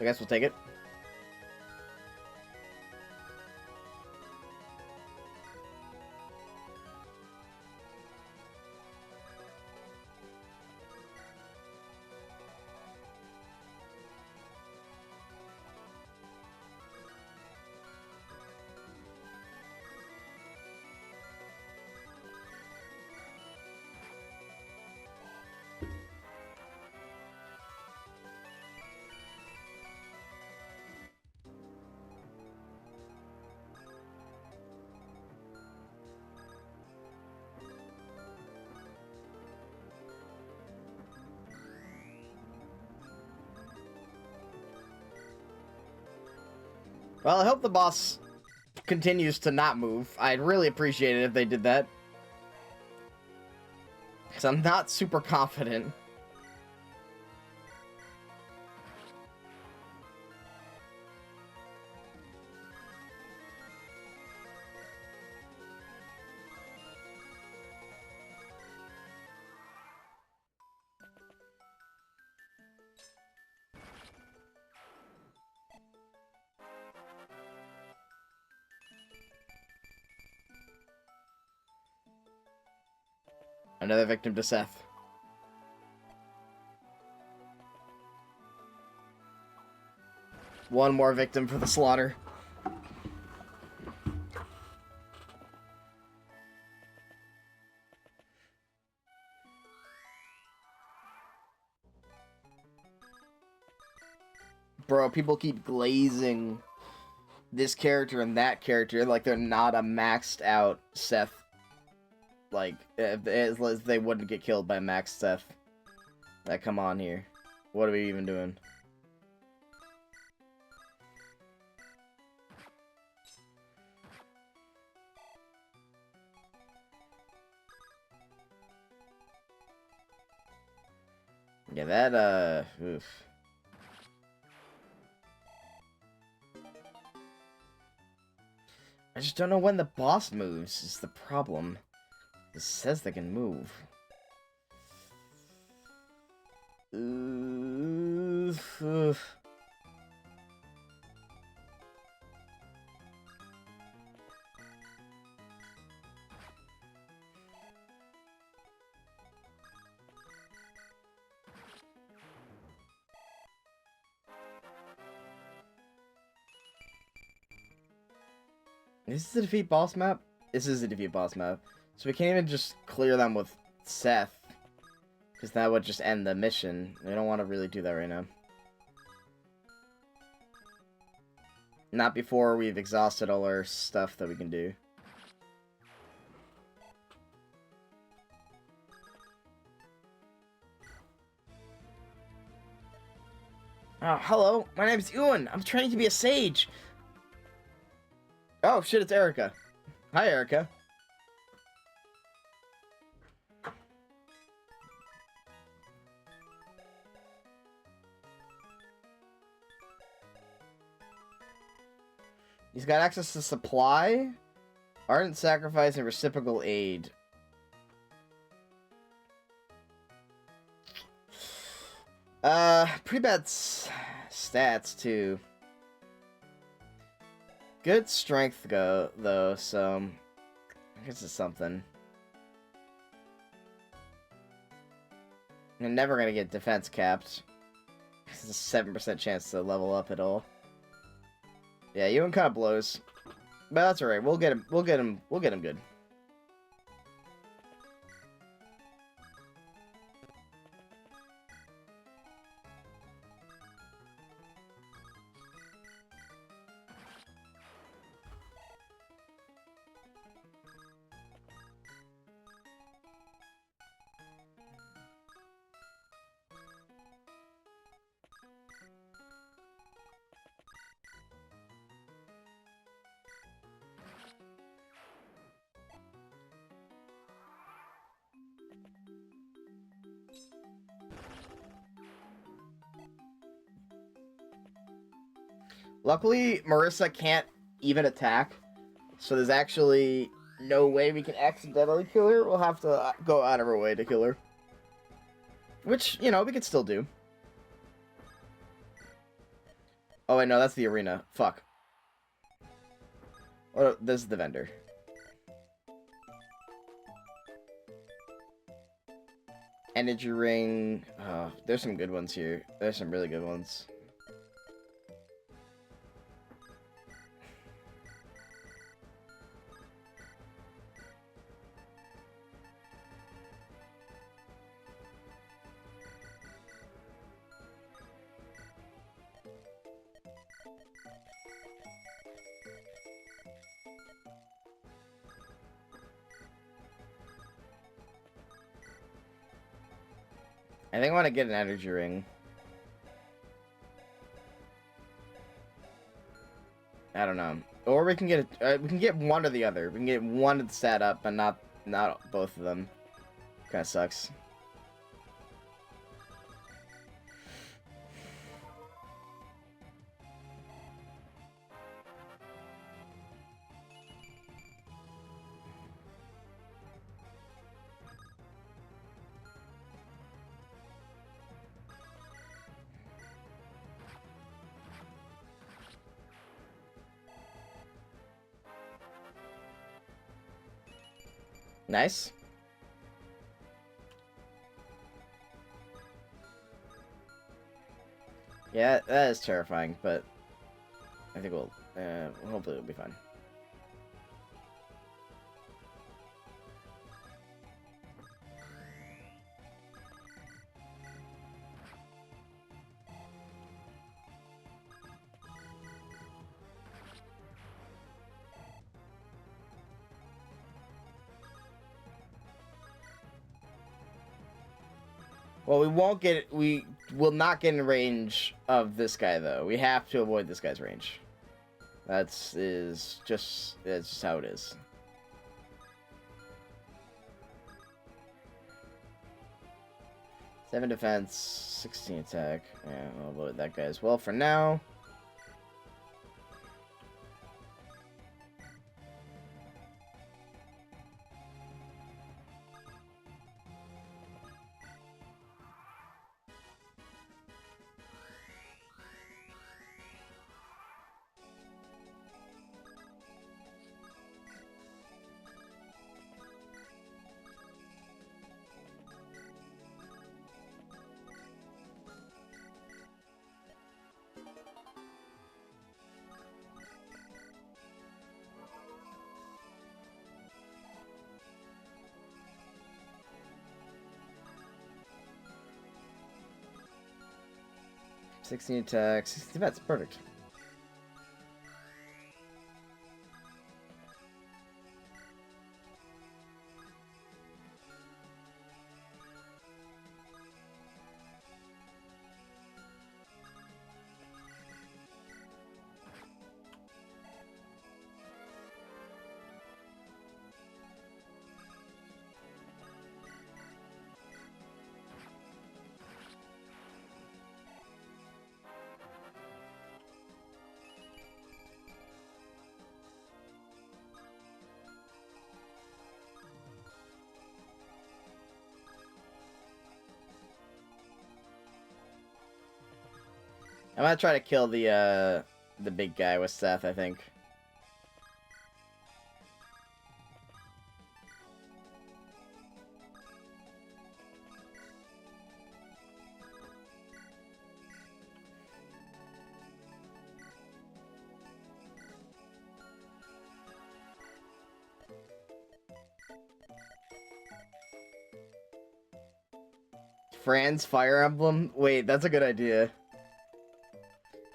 I guess we'll take it. Well, I hope the boss continues to not move. I'd really appreciate it if they did that. Because I'm not super confident. Another victim to Seth. One more victim for the slaughter. Bro, people keep glazing this character and that character like they're not a maxed out Seth. like, if they wouldn't get killed by max Seth that come on here. What are we even doing? Yeah, that, oof. I just don't know when the boss moves, is the problem. It says they can move. Oof. This is the defeat boss map? This is the defeat boss map. So we can't even just clear them with Seth. Because that would just end the mission. We don't want to really do that right now. Not before we've exhausted all our stuff that we can do. Oh, hello. My name's Ewan. I'm training to be a sage. Oh, shit, it's Erica. Hi, Erica. He's got access to supply, ardent sacrifice, and reciprocal aid. Pretty bad stats, too. Good strength, though, so I guess it's something. I'm never gonna get defense capped. It's a 7% chance to level up at all. Yeah, Ewan kind of blows, but that's alright. We'll get him. We'll get him good. Luckily, Marissa can't even attack, so there's actually no way we can accidentally kill her. We'll have to go out of our way to kill her. Which, you know, we could still do. Oh, wait, no, that's the arena. Fuck. Oh, this is the vendor. Energy ring. Oh, there's some good ones here. There's some really good ones. I think I want to get an energy ring. I don't know. Or we can get we can get one or the other. We can get one to set up, but not both of them. Kind of sucks. Nice. Yeah, that is terrifying, but I think we'll hopefully it'll be fine. Well, we won't get. We will not get in range of this guy though. We have to avoid this guy's range. That's just how it is. Seven defense, 16 attack. Yeah, I'll avoid that guy as well for now. $16 attack, 16 defense, perfect. I'm gonna try to kill the big guy with Seth, I think. Fran's Fire Emblem? Wait, that's a good idea.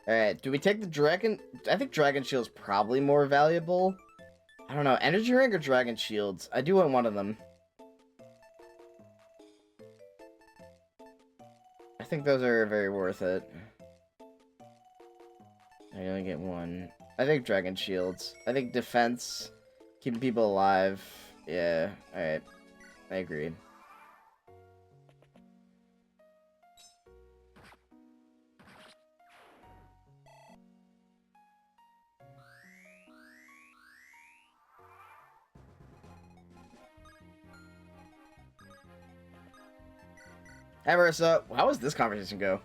Alright, do we take the Dragon? I think Dragon Shield's probably more valuable. I don't know, Energy Ring or Dragon Shields? I do want one of them. I think those are very worth it. I only get one. I think Dragon Shields. I think defense, keeping people alive. Yeah, alright. I agree. Hi, Marissa. How does this conversation go?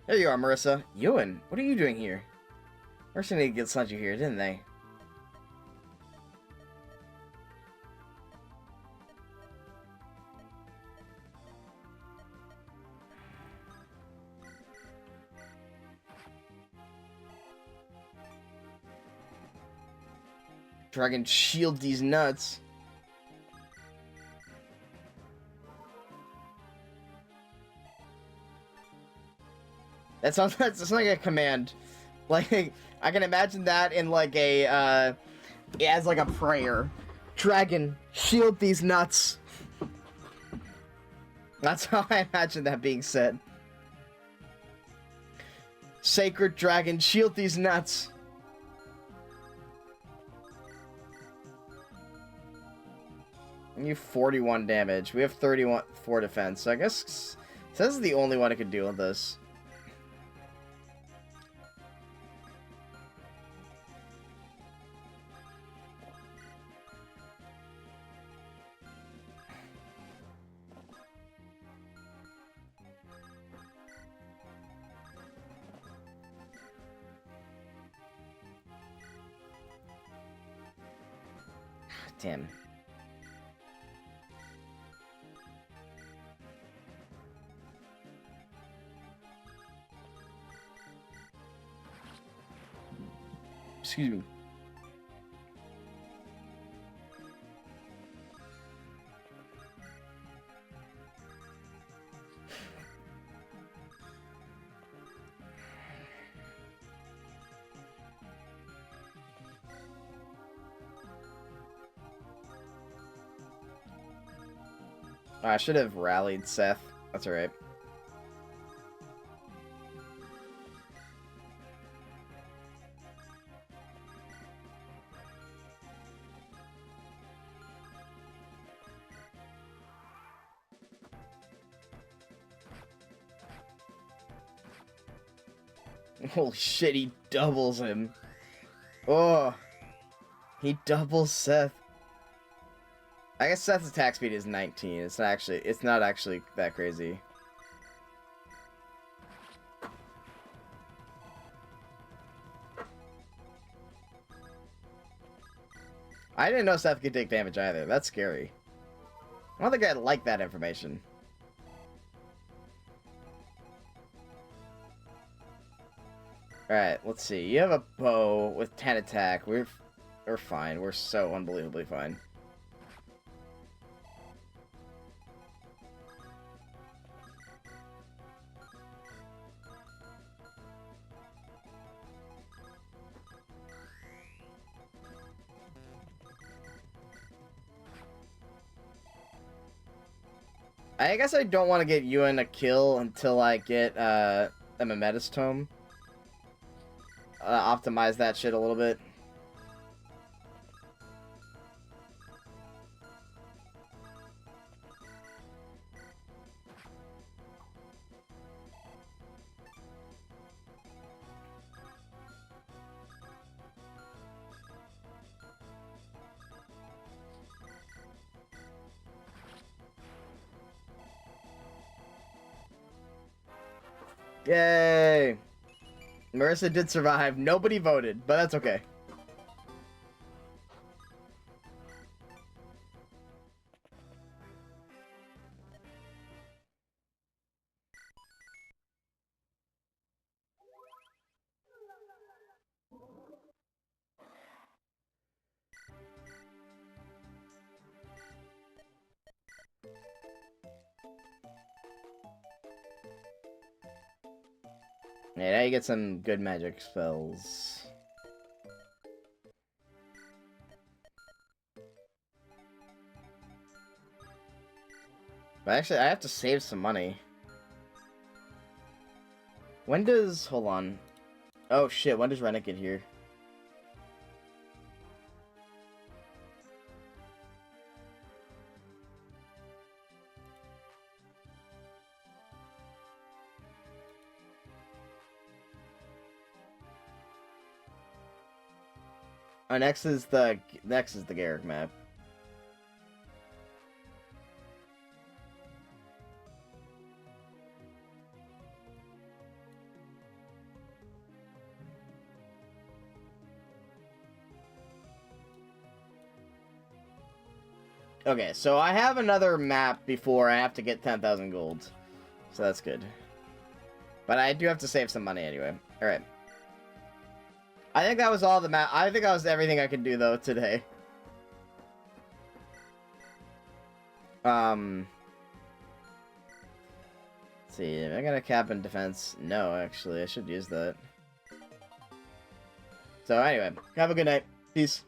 There you are, Marissa. Ewan, what are you doing here? Mercenary sent you here, didn't they? Dragon shield these nuts. That sounds like a command. Like, I can imagine that in like a, as like a prayer. Dragon, shield these nuts. That's how I imagine that being said. Sacred dragon, shield these nuts. And you 41 damage. We have 4 defense. So I guess this is the only one I could deal with this. Damn. Excuse me. I should have rallied Seth. That's alright. Holy shit, he doubles him. Oh. He doubles Seth. I guess Seth's attack speed is 19. It's not actually that crazy. I didn't know Seth could take damage either. That's scary. I don't think I like that information. Alright, let's see. You have a bow with 10 attack. We're fine. We're so unbelievably fine. I guess I don't want to get Ewan a kill until I get a Memetis Tome. Optimize that shit a little bit. Yay! Marissa did survive. Nobody voted, but that's okay. Yeah, now you get some good magic spells. But actually, I have to save some money. When does... Hold on. Oh, shit. When does Rennet get here? Oh, next is the Garrick map. Okay, so I have another map before I have to get 10,000 gold. So that's good. But I do have to save some money anyway. Alright. I think that was all the map. I think that was everything I could do, though, today. Let's see, am I gonna cap in defense? No, actually, I should use that. So anyway, have a good night. Peace.